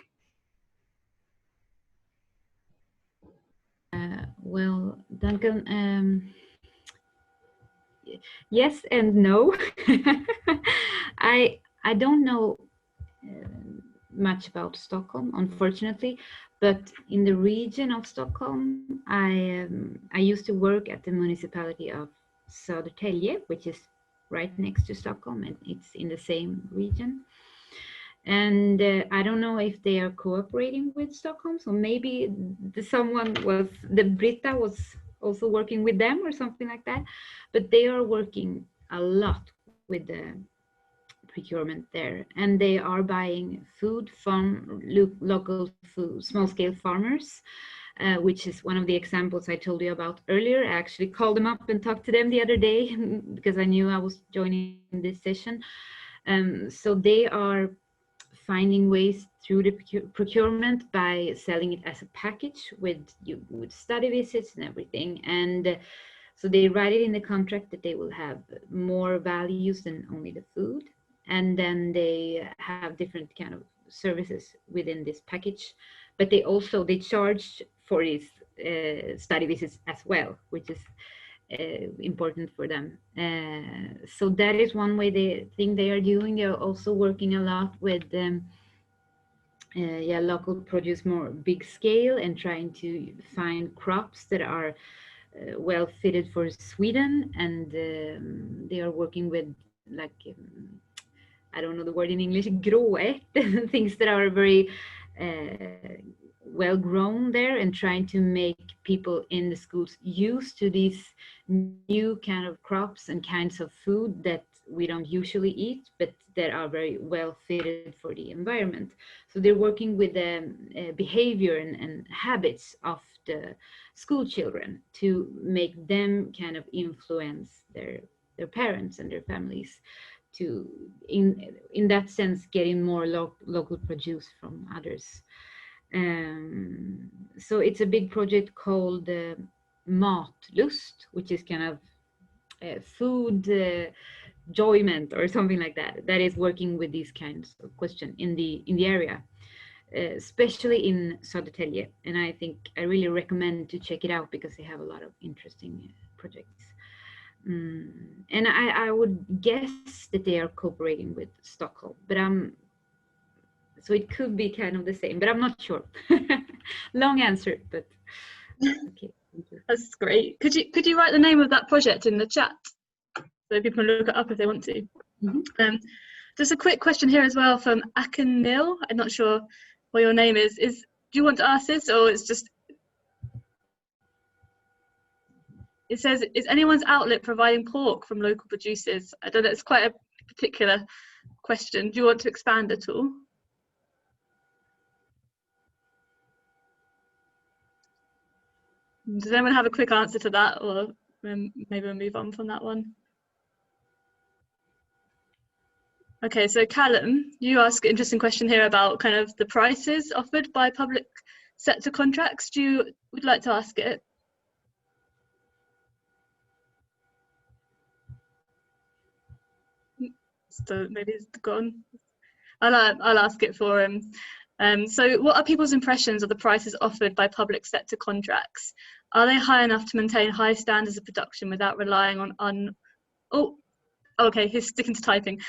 Well, Duncan, yes and no. I don't know much about Stockholm, unfortunately, but in the region of Stockholm, I used to work at the municipality of Södertälje, which is right next to Stockholm, and it's in the same region. And I don't know if they are cooperating with Stockholm, so maybe Britta was also working with them or something like that, but they are working a lot with the procurement there, and they are buying food from local food, small-scale farmers, which is one of the examples I told you about earlier. I actually called them up and talked to them the other day because I knew I was joining this session. So they are finding ways through the procurement by selling it as a package with study visits and everything. And so they write it in the contract that they will have more values than only the food. And then they have different kind of services within this package. But they charge for these study visits as well, which is important for them. So that is one way they are doing. They're also working a lot with local produce, more big scale, and trying to find crops that are well fitted for Sweden. And they are working with, like, I don't know the word in English, gråät, things that are very well grown there, and trying to make people in the schools used to these new kind of crops and kinds of food that we don't usually eat, but that are very well fitted for the environment. So they're working with the behavior and habits of the school children to make them kind of influence their parents and their families to, in that sense, getting more local produce from others. So it's a big project called Matlust, which is kind of food enjoyment or something like that. That is working with these kinds of questions in the area, especially in Södertälje. And I think I really recommend to check it out because they have a lot of interesting projects. And I would guess that they are cooperating with Stockholm, but so it could be kind of the same, but I'm not sure. Long answer, but okay. Thank you. That's great. Could you write the name of that project in the chat so people can look it up if they want to? Mm-hmm. Just a quick question here as well from Akenil. I'm not sure what your name is. Do you want to ask this, or it's just? It says, is anyone's outlet providing pork from local producers? I don't know, it's quite a particular question. Do you want to expand at all? Does anyone have a quick answer to that, or maybe we'll move on from that one? Okay, so Callum, you ask an interesting question here about kind of the prices offered by public sector contracts. Would you like to ask it? So maybe it's gone. I'll ask it for him. So what are people's impressions of the prices offered by public sector contracts? Are they high enough to maintain high standards of production without relying on oh, okay, he's sticking to typing.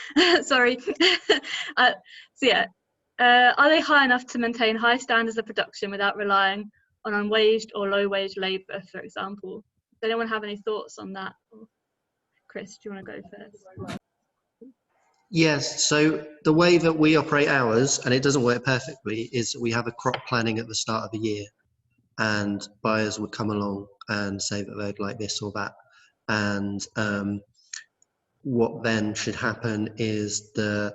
Sorry. So yeah, are they high enough to maintain high standards of production without relying on unwaged or low-wage labour, for example? Does anyone have any thoughts on that? Chris, do you want to go first? Yes, so the way that we operate ours, and it doesn't work perfectly, is we have a crop planning at the start of the year, and buyers would come along and say that they'd like this or that. And what then should happen is the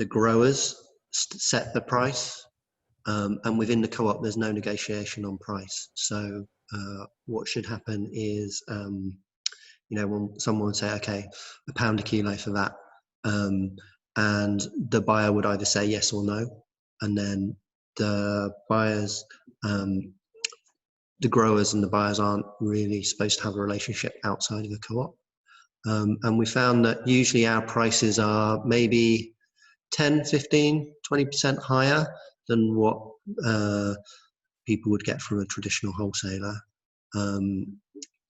growers set the price, and within the co-op there's no negotiation on price. So what should happen is, when someone would say, okay, £1 a kilo for that, and the buyer would either say yes or no, and then the buyers, the growers and the buyers aren't really supposed to have a relationship outside of the co-op. And we found that usually our prices are maybe 10, 15, 20% higher than what people would get from a traditional wholesaler.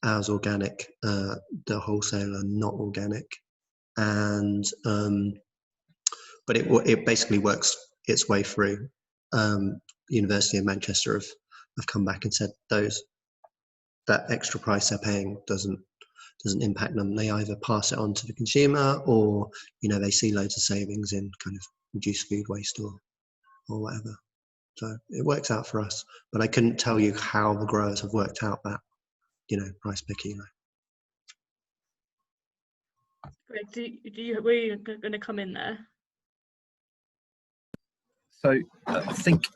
Ours organic, the wholesaler not organic. And but it basically works its way through. University of Manchester have come back and said that extra price they're paying doesn't impact them. They either pass it on to the consumer, or they see loads of savings in kind of reduced food waste or whatever. So it works out for us, but I couldn't tell you how the growers have worked out that price per kilo. Greg, were you going to come in there? So I think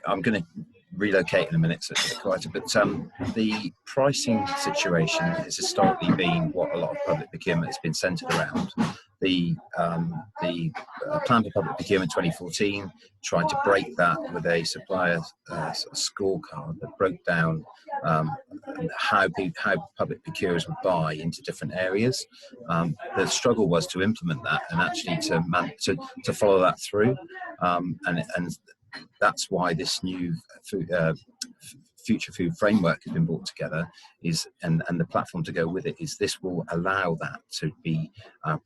I'm going to relocate in a minute, so quite a bit. The pricing situation has historically been what a lot of public procurement has been centred around. The Plan for Public Procurement 2014 tried to break that with a supplier sort of scorecard that broke down how public procurers would buy into different areas. The struggle was to implement that and actually to follow that through, and that's why this new future food framework has been brought together, and the platform to go with it is this will allow that to be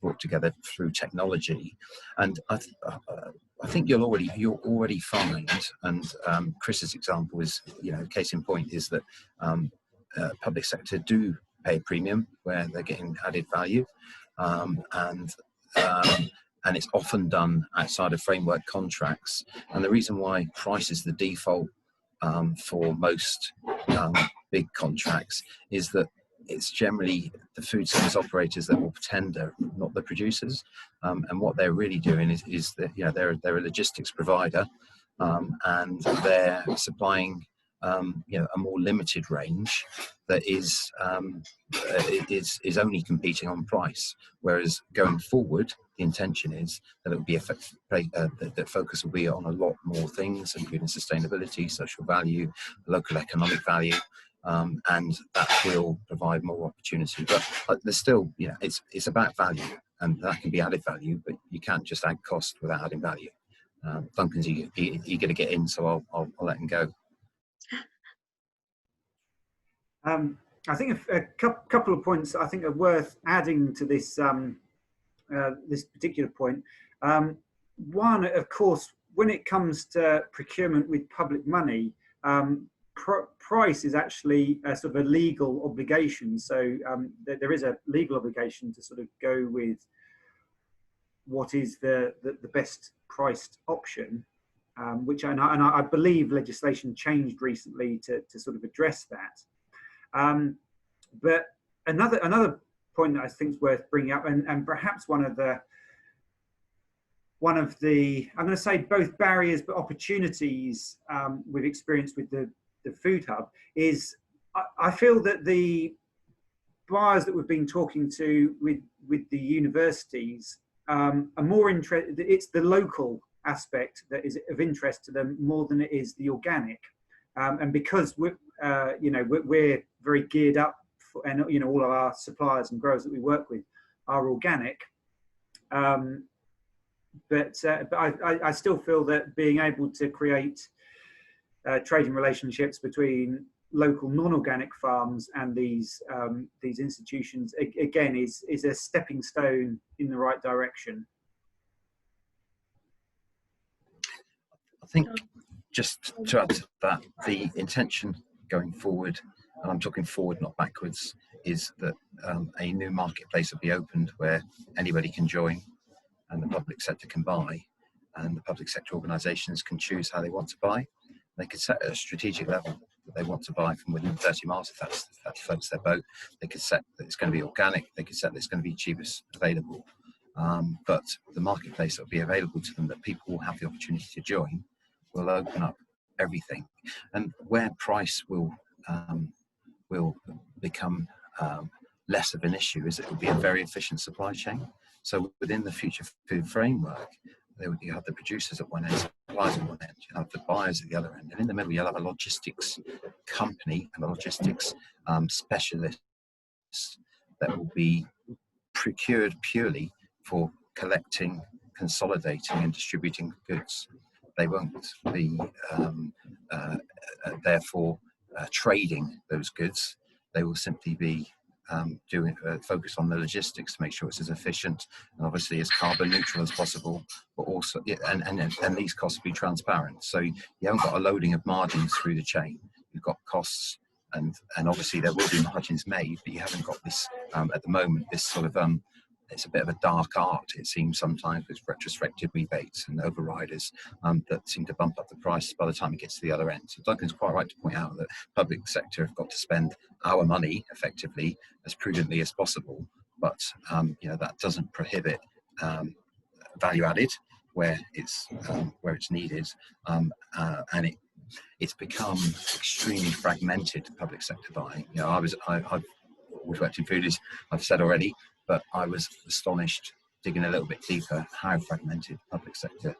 brought together through technology. And I think you'll already find, and Chris's example is, case in point is that public sector do pay a premium where they're getting added value, and it's often done outside of framework contracts. And the reason why price is the default for most big contracts is that it's generally the food service operators that will tender, not the producers. And what they're really doing is that, you know, they're a logistics provider, and they're supplying you know, a more limited range that is only competing on price. Whereas going forward, the intention is that it will be that focus will be on a lot more things, including sustainability, social value, local economic value, and that will provide more opportunity. But there's still, you know, it's about value, and that can be added value, but you can't just add cost without adding value. Duncan's eager to get in, so I'll let him go. I think a couple of points I think are worth adding to this this particular point. One, of course, when it comes to procurement with public money, price is actually a sort of a legal obligation. So there is a legal obligation to sort of go with what is the best priced option, which I believe legislation changed recently to sort of address that. But another point that I think is worth bringing up, and perhaps one of the I'm going to say both barriers but opportunities we've experienced with the Food Hub is I feel that the buyers that we've been talking to with the universities are more interested. It's the local aspect that is of interest to them more than it is the organic, and because we're very geared up for, and you know, all of our suppliers and growers that we work with are organic. But I still feel that being able to create trading relationships between local non-organic farms and these institutions again is a stepping stone in the right direction. I think just to add to that, the intention going forward, and I'm talking forward, not backwards, is that a new marketplace will be opened where anybody can join and the public sector can buy, and the public sector organisations can choose how they want to buy. They could set at a strategic level that they want to buy from within 30 miles if that floats their boat. They could set that it's going to be organic. They could set that it's going to be cheapest available. But the marketplace that will be available to them that people will have the opportunity to join will open up everything. And where price will become less of an issue is it will be a very efficient supply chain. So within the future food framework, you have the producers at one end, suppliers at one end, you have the buyers at the other end, and in the middle you'll have a logistics company and a logistics specialist that will be procured purely for collecting, consolidating and distributing goods. They won't be therefore trading those goods. They will simply be focus on the logistics to make sure it's as efficient and obviously as carbon neutral as possible, but also and these costs will be transparent. So you haven't got a loading of margins through the chain. You've got costs and obviously there will be margins made, but you haven't got this at the moment, this sort of it's a bit of a dark art, it seems sometimes, with retrospective rebates and overriders that seem to bump up the price by the time it gets to the other end. So Duncan's quite right to point out that public sector have got to spend our money effectively as prudently as possible, but you know, that doesn't prohibit value added where it's needed, and it's become extremely fragmented, public sector buying. You know, I've always worked in food, as I've said already, but I was astonished digging a little bit deeper how fragmented the public sector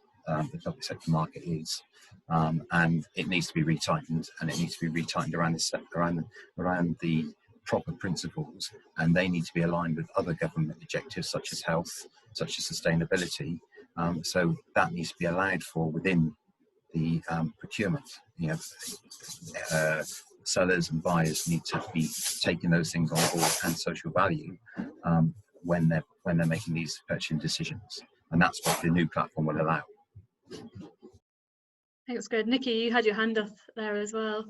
market is, and it needs to be retightened, and it needs to be retightened around the proper principles, and they need to be aligned with other government objectives such as health, such as sustainability. So that needs to be allowed for within the procurement. You know, sellers and buyers need to be taking those things on board and social value when they're making these purchasing decisions, and that's what the new platform will allow. I think it's good. Nikki, you had your hand up there as well.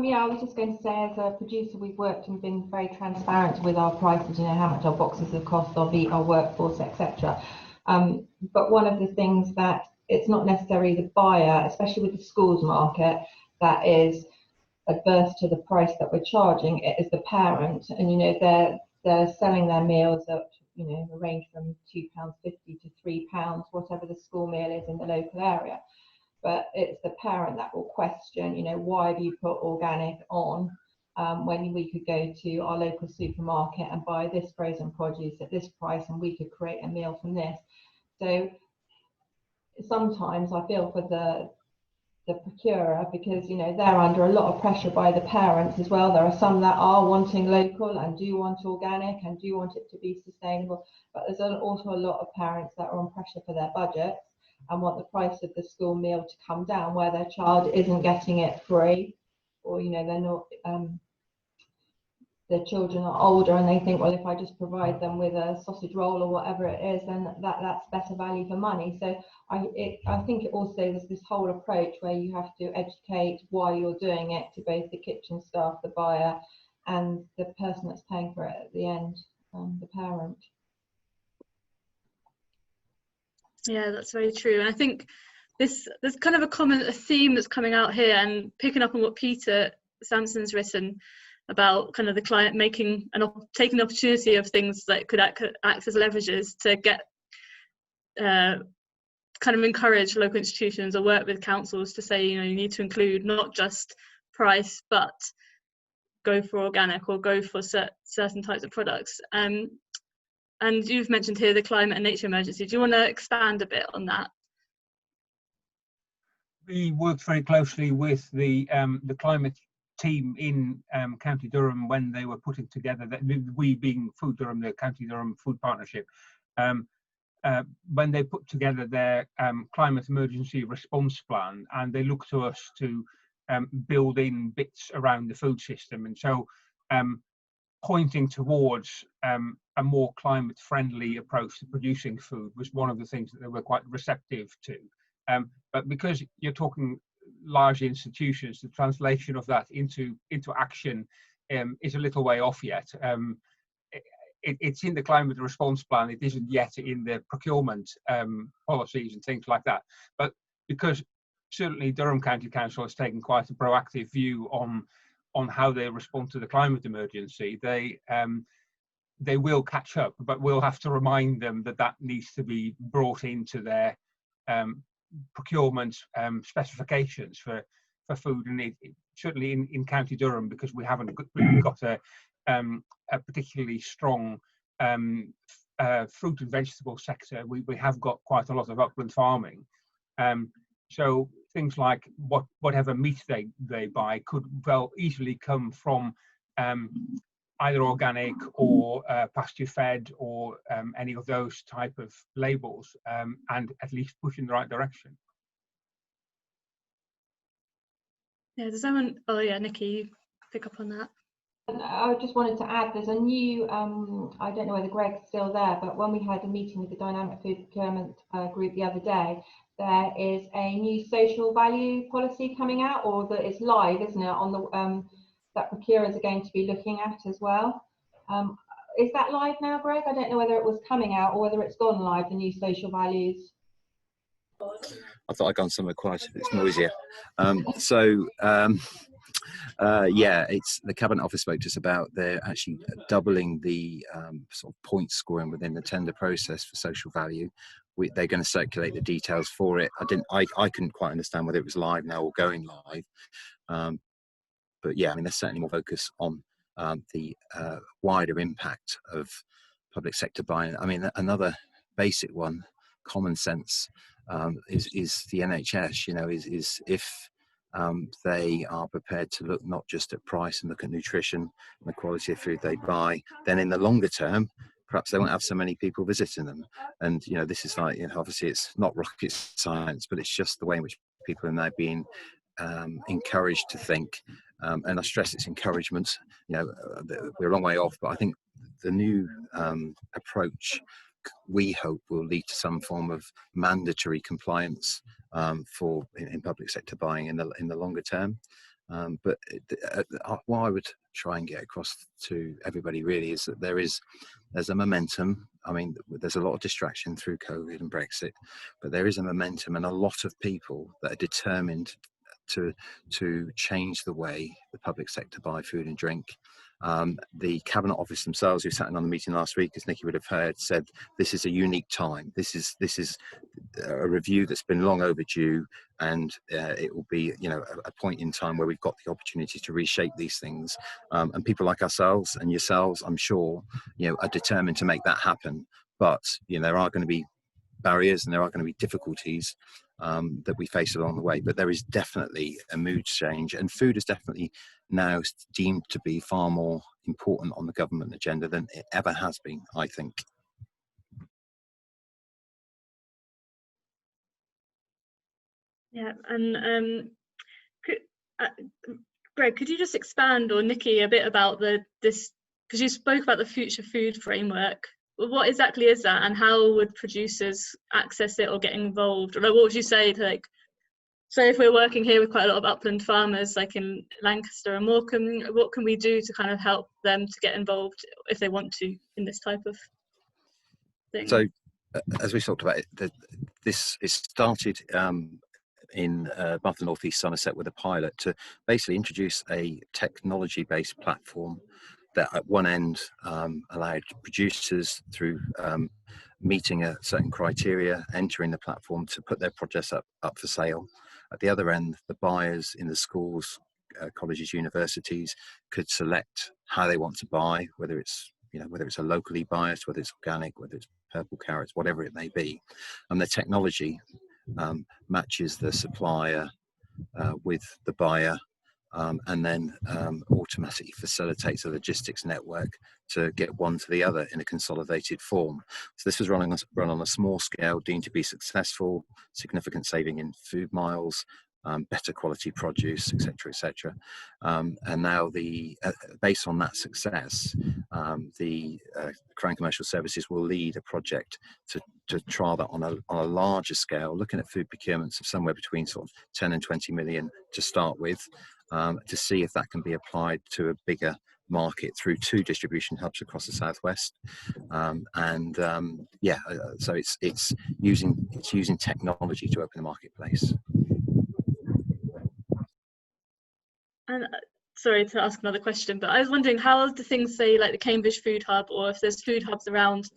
Yeah, I was just going to say, as a producer, we've worked and been very transparent with our prices, you know, how much our boxes have cost, our workforce, etc. But one of the things that it's not necessarily the buyer, especially with the schools market, that is adverse to the price that we're charging, it is the parent. And you know, they're selling their meals at, you know, a range from £2.50 to £3, whatever the school meal is in the local area. But it's the parent that will question, you know, why have you put organic on when we could go to our local supermarket and buy this frozen produce at this price, and we could create a meal from this. So sometimes I feel for the procurer, because you know, they're under a lot of pressure by the parents as well. There are some that are wanting local and do want organic and do want it to be sustainable, but there's also a lot of parents that are on pressure for their budgets and want the price of the school meal to come down, where their child isn't getting it free, or you know, they're not, their children are older and they think, well, if I just provide them with a sausage roll or whatever it is, then that's better value for money. So I think it also is this whole approach where you have to educate why you're doing it to both the kitchen staff, the buyer, and the person that's paying for it at the end, the parent. Yeah, that's very true. And I think there's kind of a theme that's coming out here, and picking up on what Peter Sampson's written about kind of the client taking the opportunity of things that could act as leverages to get kind of encourage local institutions or work with councils to say, you know, you need to include not just price, but go for organic or go for certain types of products. And you've mentioned here the climate and nature emergency. Do you want to expand a bit on that? We worked very closely with the climate team in County Durham when they were putting together, we being Food Durham, the County Durham Food Partnership, when they put together their climate emergency response plan, and they looked to us to build in bits around the food system. And so pointing towards a more climate friendly approach to producing food was one of the things that they were quite receptive to. But because you're talking large institutions, the translation of that into action is a little way off yet. It's in the climate response plan, it isn't yet in the procurement policies and things like that. But because certainly Durham County Council has taken quite a proactive view on how they respond to the climate emergency, they will catch up, but we'll have to remind them that needs to be brought into their procurement specifications for food. And certainly in County Durham, because we haven't really got a particularly strong fruit and vegetable sector, we have got quite a lot of upland farming. So things like whatever meat they buy could well easily come from either organic or pasture fed or any of those type of labels, and at least push in the right direction. Yeah, does someone, oh yeah, Nikki, you pick up on that. I just wanted to add, there's a new, I don't know whether Greg's still there, but when we had a meeting with the Dynamic Food Procurement group the other day, there is a new social value policy coming out, or that it's live, isn't it, on the that procurers are going to be looking at as well. Is that live now, Greg? I don't know whether it was coming out or whether it's gone live, the new social values. I thought I'd gone somewhere quieter, it's noisier. Yeah, it's the Cabinet Office spoke to us about they're actually doubling the sort of point scoring within the tender process for social value. They're going to circulate the details for it. I couldn't quite understand whether it was live now or going live. But yeah, I mean, there's certainly more focus on the wider impact of public sector buying. I mean, another basic one, common sense, is the NHS. You know, is if they are prepared to look not just at price and look at nutrition and the quality of food they buy, then in the longer term, perhaps they won't have so many people visiting them. And you know, this is like, you know, obviously it's not rocket science, but it's just the way in which people are now being encouraged to think. And I stress it's encouragement. You know, we're a long way off, but I think the new approach, we hope, will lead to some form of mandatory compliance in public sector buying in the longer term. But what I would try and get across to everybody really is that there's a momentum. I mean, there's a lot of distraction through COVID and Brexit, but there is a momentum and a lot of people that are determined to change the way the public sector buy food and drink. The Cabinet Office themselves, who sat in on the meeting last week, as Nikki would have heard, said this is a unique time. This is a review that's been long overdue, and it will be, you know, a point in time where we've got the opportunity to reshape these things. And people like ourselves and yourselves, I'm sure, you know, are determined to make that happen. But you know, there are going to be barriers and there are going to be difficulties that we face along the way, but there is definitely a mood change, and food is definitely now deemed to be far more important on the government agenda than it ever has been, I think. Yeah, and Greg, could you just expand, or Nikki, a bit about this, because you spoke about the Future Food Framework. What exactly is that, and how would producers access it or get involved? Or like, what would you say to, like, so if we're working here with quite a lot of upland farmers, like in Lancaster and Morecambe, what can we do to kind of help them to get involved if they want to in this type of thing? So, as we talked about, it started in Bath and North East Somerset with a pilot to basically introduce a technology-based platform that at one end allowed producers, through meeting a certain criteria, entering the platform, to put their projects up for sale. At the other end, the buyers in the schools, colleges, universities could select how they want to buy, whether it's, you know, whether it's a locally biased, whether it's organic, whether it's purple carrots, whatever it may be. And the technology matches the supplier with the buyer, and then automatically facilitates a logistics network to get one to the other in a consolidated form. So this was run on a small scale, deemed to be successful, significant saving in food miles, better quality produce, etc., etc. And now, based on that success, the Crown Commercial Services will lead a project to trial that on a larger scale, looking at food procurements of somewhere between sort of 10 and 20 million to start with, to see if that can be applied to a bigger market through 2 distribution hubs across the southwest. So it's using technology to open the marketplace. And sorry to ask another question, but I was wondering, how do things, say like the Cambridge Food Hub, or if there's food hubs around the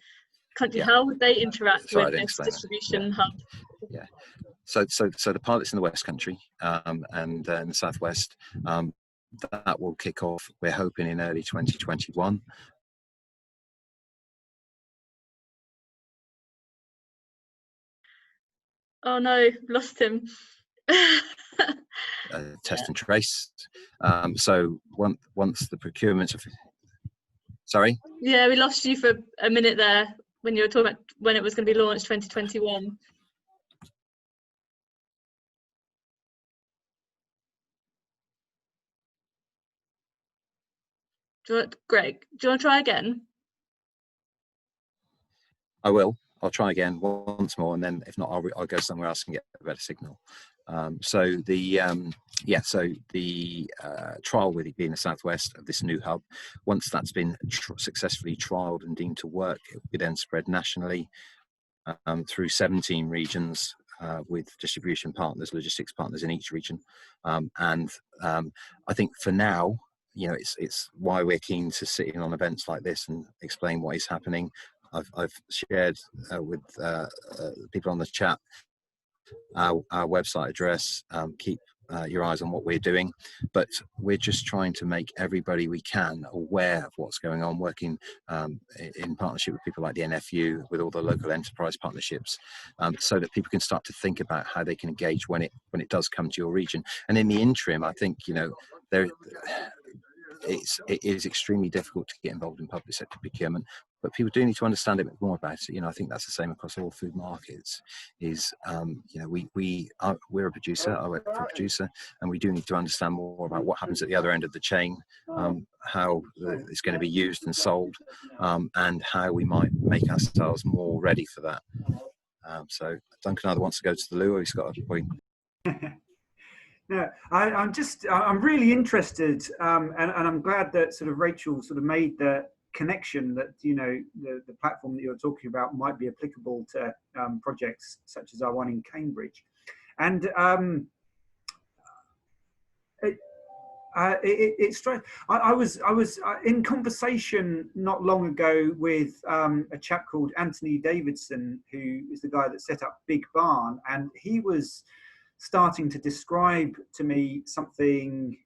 country, how would they interact with this distribution hub? Yeah. So the pilot's in the West Country and in the Southwest. That will kick off, we're hoping, in early 2021. Oh no, lost him. Test and trace. So once the procurement of... Sorry? Yeah, we lost you for a minute there when you were talking about when it was going to be launched, 2021. Greg, do you want to try again? I will. I'll try again once more, and then if not, I'll go somewhere else and get a better signal. So the trial will be in the southwest of this new hub. Once that's been successfully trialled and deemed to work, it will be then spread nationally through 17 regions with distribution partners, logistics partners in each region. I think for now, you know, it's why we're keen to sit in on events like this and explain what is happening. I've shared with people on the chat our website address. Keep your eyes on what we're doing, but we're just trying to make everybody we can aware of what's going on, working in partnership with people like the NFU, with all the local enterprise partnerships, so that people can start to think about how they can engage when it does come to your region. And in the interim, I think, you know, it is extremely difficult to get involved in public sector procurement, but people do need to understand a bit more about it. You know, I think that's the same across all food markets. You know, we're a producer. I work for a producer, and we do need to understand more about what happens at the other end of the chain, how it's going to be used and sold, and how we might make ourselves more ready for that. So Duncan either wants to go to the loo, or he's got a point. No, I'm really interested, and I'm glad that sort of Rachel sort of made the connection that, you know, the platform that you're talking about might be applicable to projects such as our one in Cambridge. And It's strange. I was in conversation not long ago with a chap called Anthony Davidson, who is the guy that set up Big Barn, and he was starting to describe to me something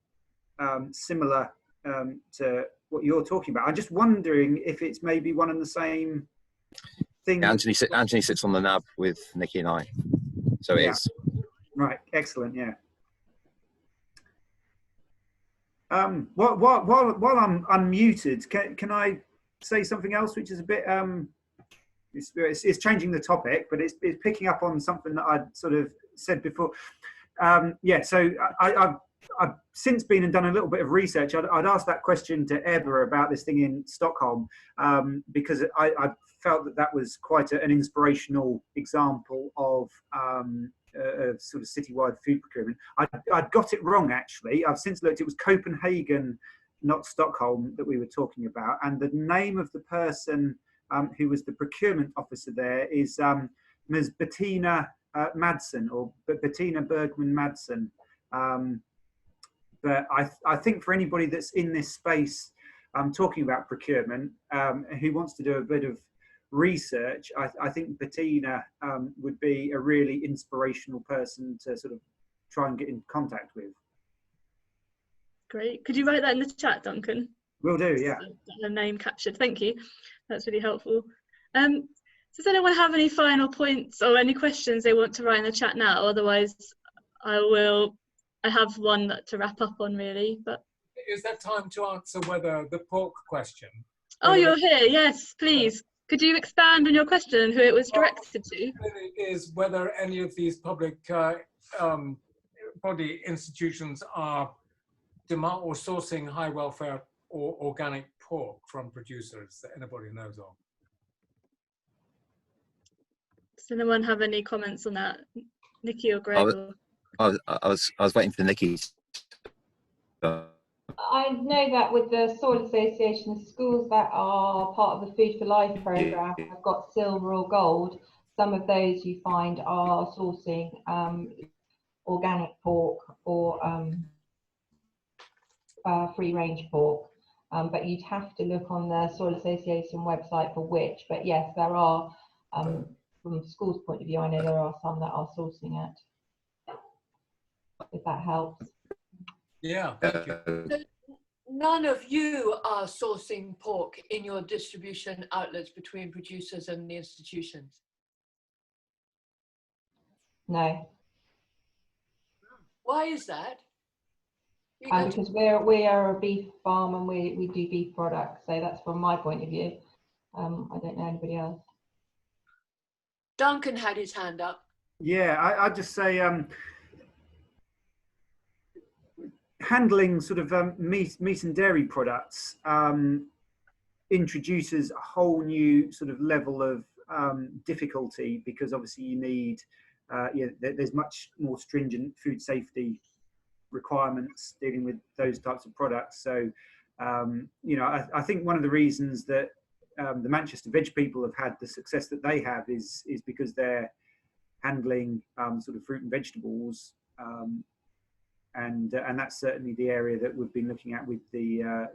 similar to what you're talking about. I'm just wondering if it's maybe one and the same thing. Yeah, Anthony sits on the NAB with Nikki and I, so it is. Right, excellent, yeah. While I'm unmuted, can I say something else, which is a bit it's changing the topic, but it's picking up on something that I'd sort of said before. Yeah, so I've since been and done a little bit of research. I'd asked that question to Ebba about this thing in Stockholm because I felt that was quite an inspirational example of sort of citywide food procurement. I'd got it wrong, actually. I've since looked. It was Copenhagen, not Stockholm, that we were talking about. And the name of the person who was the procurement officer there is Ms. Bettina Madsen, or Bettina Bergman Madsen. But I think for anybody that's in this space talking about procurement, who wants to do a bit of research, I think Bettina would be a really inspirational person to sort of try and get in contact with. Great. Could you write that in the chat, Duncan? Will do, yeah. The name captured. Thank you. That's really helpful. Does anyone have any final points or any questions they want to write in the chat now? Otherwise, I have one to wrap up on, really. But is that time to answer whether the pork question? Oh, you're here. Yes, please. Could you expand on your question and who it was directed to? Is whether any of these public body institutions are demand or sourcing high welfare or organic pork from producers that anybody knows of. Does anyone have any comments on that? Nikki or Greg? I was waiting for Nikki. I know that with the Soil Association, schools that are part of the Food for Life programme have got silver or gold. Some of those you find are sourcing organic pork or free-range pork. But you'd have to look on the Soil Association website for which. But yes, there are, from the school's point of view, I know there are some that are sourcing it, if that helps. Yeah, thank you. None of you are sourcing pork in your distribution outlets between producers and the institutions? No. Why is that? Because we are a beef farm and we do beef products, so that's from my point of view. I don't know anybody else. Duncan had his hand up. Yeah, I'd just say handling sort of meat and dairy products introduces a whole new sort of level of difficulty, because obviously you need there's much more stringent food safety requirements dealing with those types of products. So I think one of the reasons that the Manchester Veg people have had the success that they have is because they're handling sort of fruit and vegetables, and that's certainly the area that we've been looking at with the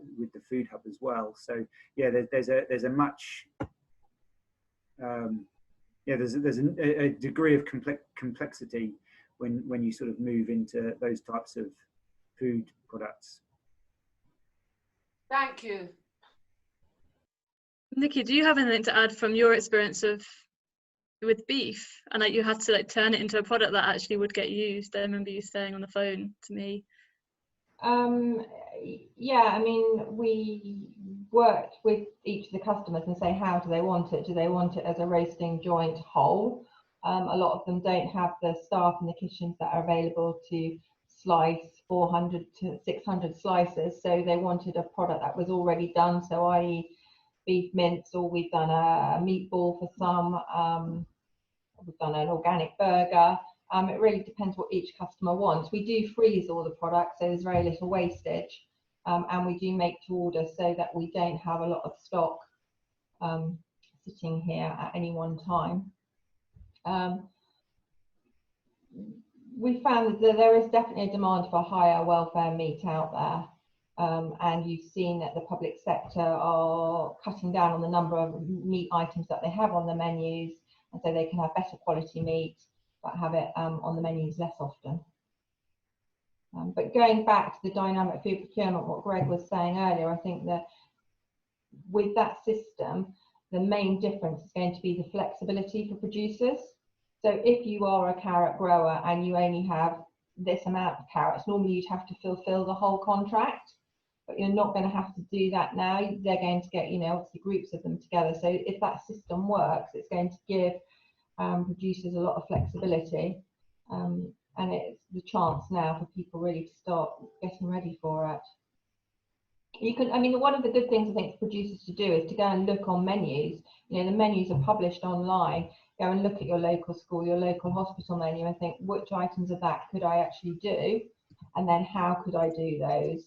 food hub as well. So yeah, there's a much there's a degree of complexity when you sort of move into those types of food products. Thank you. Nikki, do you have anything to add from your experience with beef, and you had to turn it into a product that actually would get used? I remember you saying on the phone to me. Yeah, I mean, we worked with each of the customers and say, how do they want it? Do they want it as a roasting joint whole? A lot of them don't have the staff in the kitchens that are available to slice 400 to 600 slices, so they wanted a product that was already done, so i.e. beef mince, or we've done a meatball for some, we've done an organic burger. It really depends what each customer wants. We do freeze all the products, so there's very little wastage, and we do make to order so that we don't have a lot of stock sitting here at any one time. we found that there is definitely a demand for higher welfare meat out there. And you've seen that the public sector are cutting down on the number of meat items that they have on the menus, and so they can have better quality meat, but have it on the menus less often. But going back to the dynamic food procurement, what Greg was saying earlier, I think that with that system, the main difference is going to be the flexibility for producers. So if you are a carrot grower and you only have this amount of carrots, normally you'd have to fulfill the whole contract, but you're not going to have to do that now. They're going to get, you know, obviously groups of them together. So if that system works, it's going to give producers a lot of flexibility. And it's the chance now for people really to start getting ready for it. You can, I mean, one of the good things I think for producers to do is to go and look on menus. You know, the menus are published online. Go and look at your local school, your local hospital menu, and think which items of that could I actually do, and then how could I do those.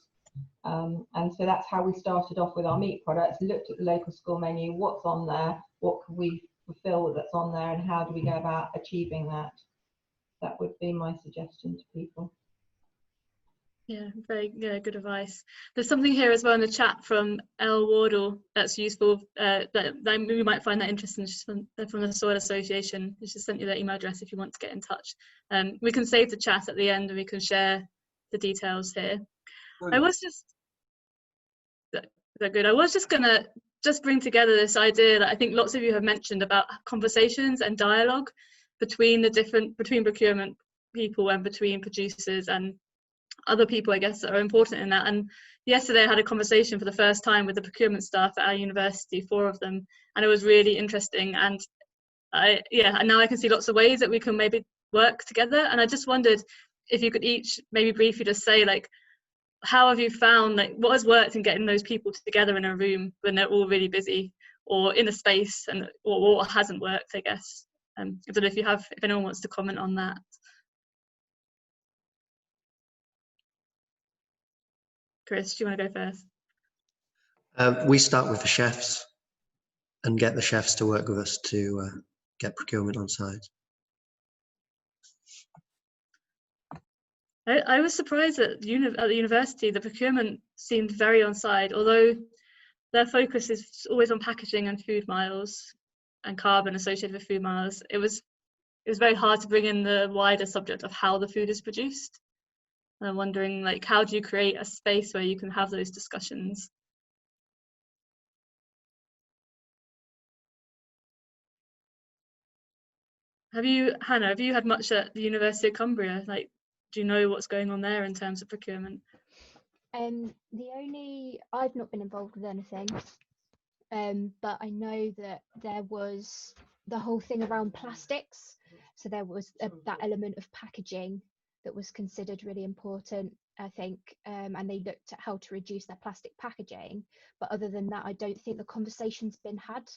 And so that's how we started off with our meat products. Looked at the local school menu, what's on there, what can we fulfill that's on there, and how do we go about achieving that. That would be my suggestion to people. Yeah, very good advice. There's something here as well in the chat from Elle Wardle that's useful, that you might find that interesting, just from the Soil Association. She just sent you their email address if you want to get in touch. We can save the chat at the end and we can share the details here. I was just gonna bring together this idea that I think lots of you have mentioned about conversations and dialogue between procurement people and between producers and other people, I guess, that are important in that. And yesterday I had a conversation for the first time with the procurement staff at our university, 4 of them, and it was really interesting. And and now I can see lots of ways that we can maybe work together. And I just wondered if you could each maybe briefly just say, like, how have you found, like, what has worked in getting those people together in a room when they're all really busy, or in a space, and or what hasn't worked, I guess. I don't know if anyone wants to comment on that. Chris, do you want to go first? We start with the chefs and get the chefs to work with us to get procurement on side. I was surprised that at the university, the procurement seemed very on side, although their focus is always on packaging and food miles and carbon associated with food miles. It was very hard to bring in the wider subject of how the food is produced. And I'm wondering, like, how do you create a space where you can have those discussions? Hannah, have you had much at the University of Cumbria? Like, do you know what's going on there in terms of procurement? I've not been involved with anything, but I know that there was the whole thing around plastics. So there was that element of packaging that was considered really important, I think, and they looked at how to reduce their plastic packaging. But other than that, I don't think the conversation's been had.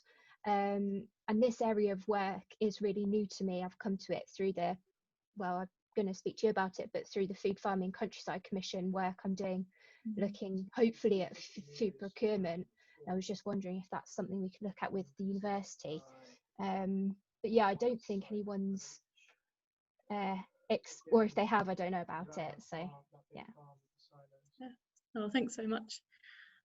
And this area of work is really new to me. I've come to it through I'm going to speak to you about it, but through the Food Farming Countryside Commission work I'm doing, looking hopefully at food procurement. I was just wondering if that's something we could look at with the university. But yeah, I don't think anyone's or if they have, I don't know about it. So yeah. Oh, thanks so much.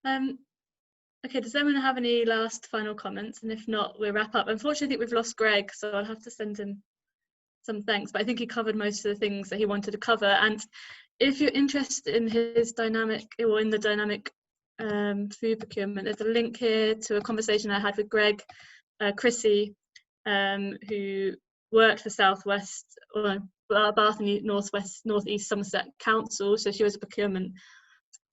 Okay, does anyone have any last final comments? And if not, we'll wrap up. Unfortunately, I think we've lost Greg, so I'll have to send him some thanks, but I think he covered most of the things that he wanted to cover. And if you're interested in his dynamic, or in the dynamic food procurement, there's a link here to a conversation I had with Greg Chrissy, who worked for Southwest, or Bath and Northeast Somerset Council. So she was a procurement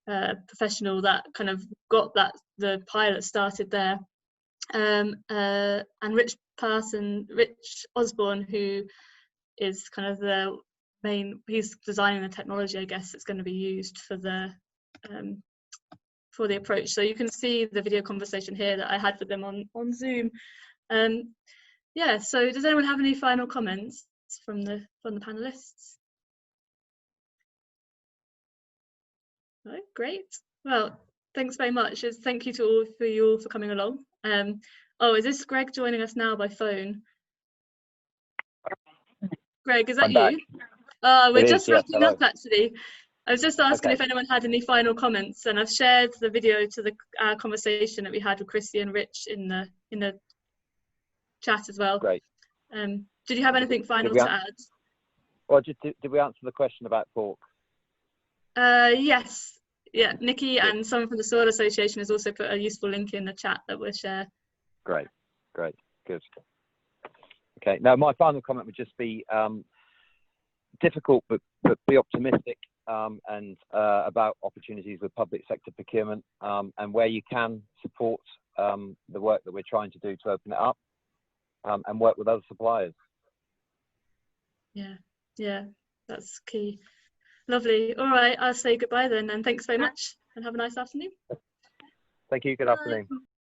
professional that kind of got the pilot started there. And Rich Osborne, who is kind of the main, he's designing the technology, I guess, that's going to be used for the approach. So you can see the video conversation here that I had with them on Zoom. Yeah, so does anyone have any final comments from the panelists? No? Great. Well, thanks very much. Thank you to you all for coming along. Oh, is this Greg joining us now by phone? Greg, is that you? We're It just is, yes, wrapping hello. up actually. I was just asking Okay. if anyone had any final comments, and I've shared the video to the conversation that we had with Chrissy and Rich in the chat as well. Great. Did you have anything final to add? Well, did we answer the question about pork? Yes. Yeah, Nikki Good. and someone from the Soil Association has also put a useful link in the chat that we'll share. Great, great, good. Okay, now my final comment would just be difficult, but be optimistic and about opportunities with public sector procurement, and where you can support the work that we're trying to do to open it up, and work with other suppliers. Yeah, that's key. Lovely. All right, I'll say goodbye then, and thanks very much, and have a nice afternoon. Thank you. Good afternoon.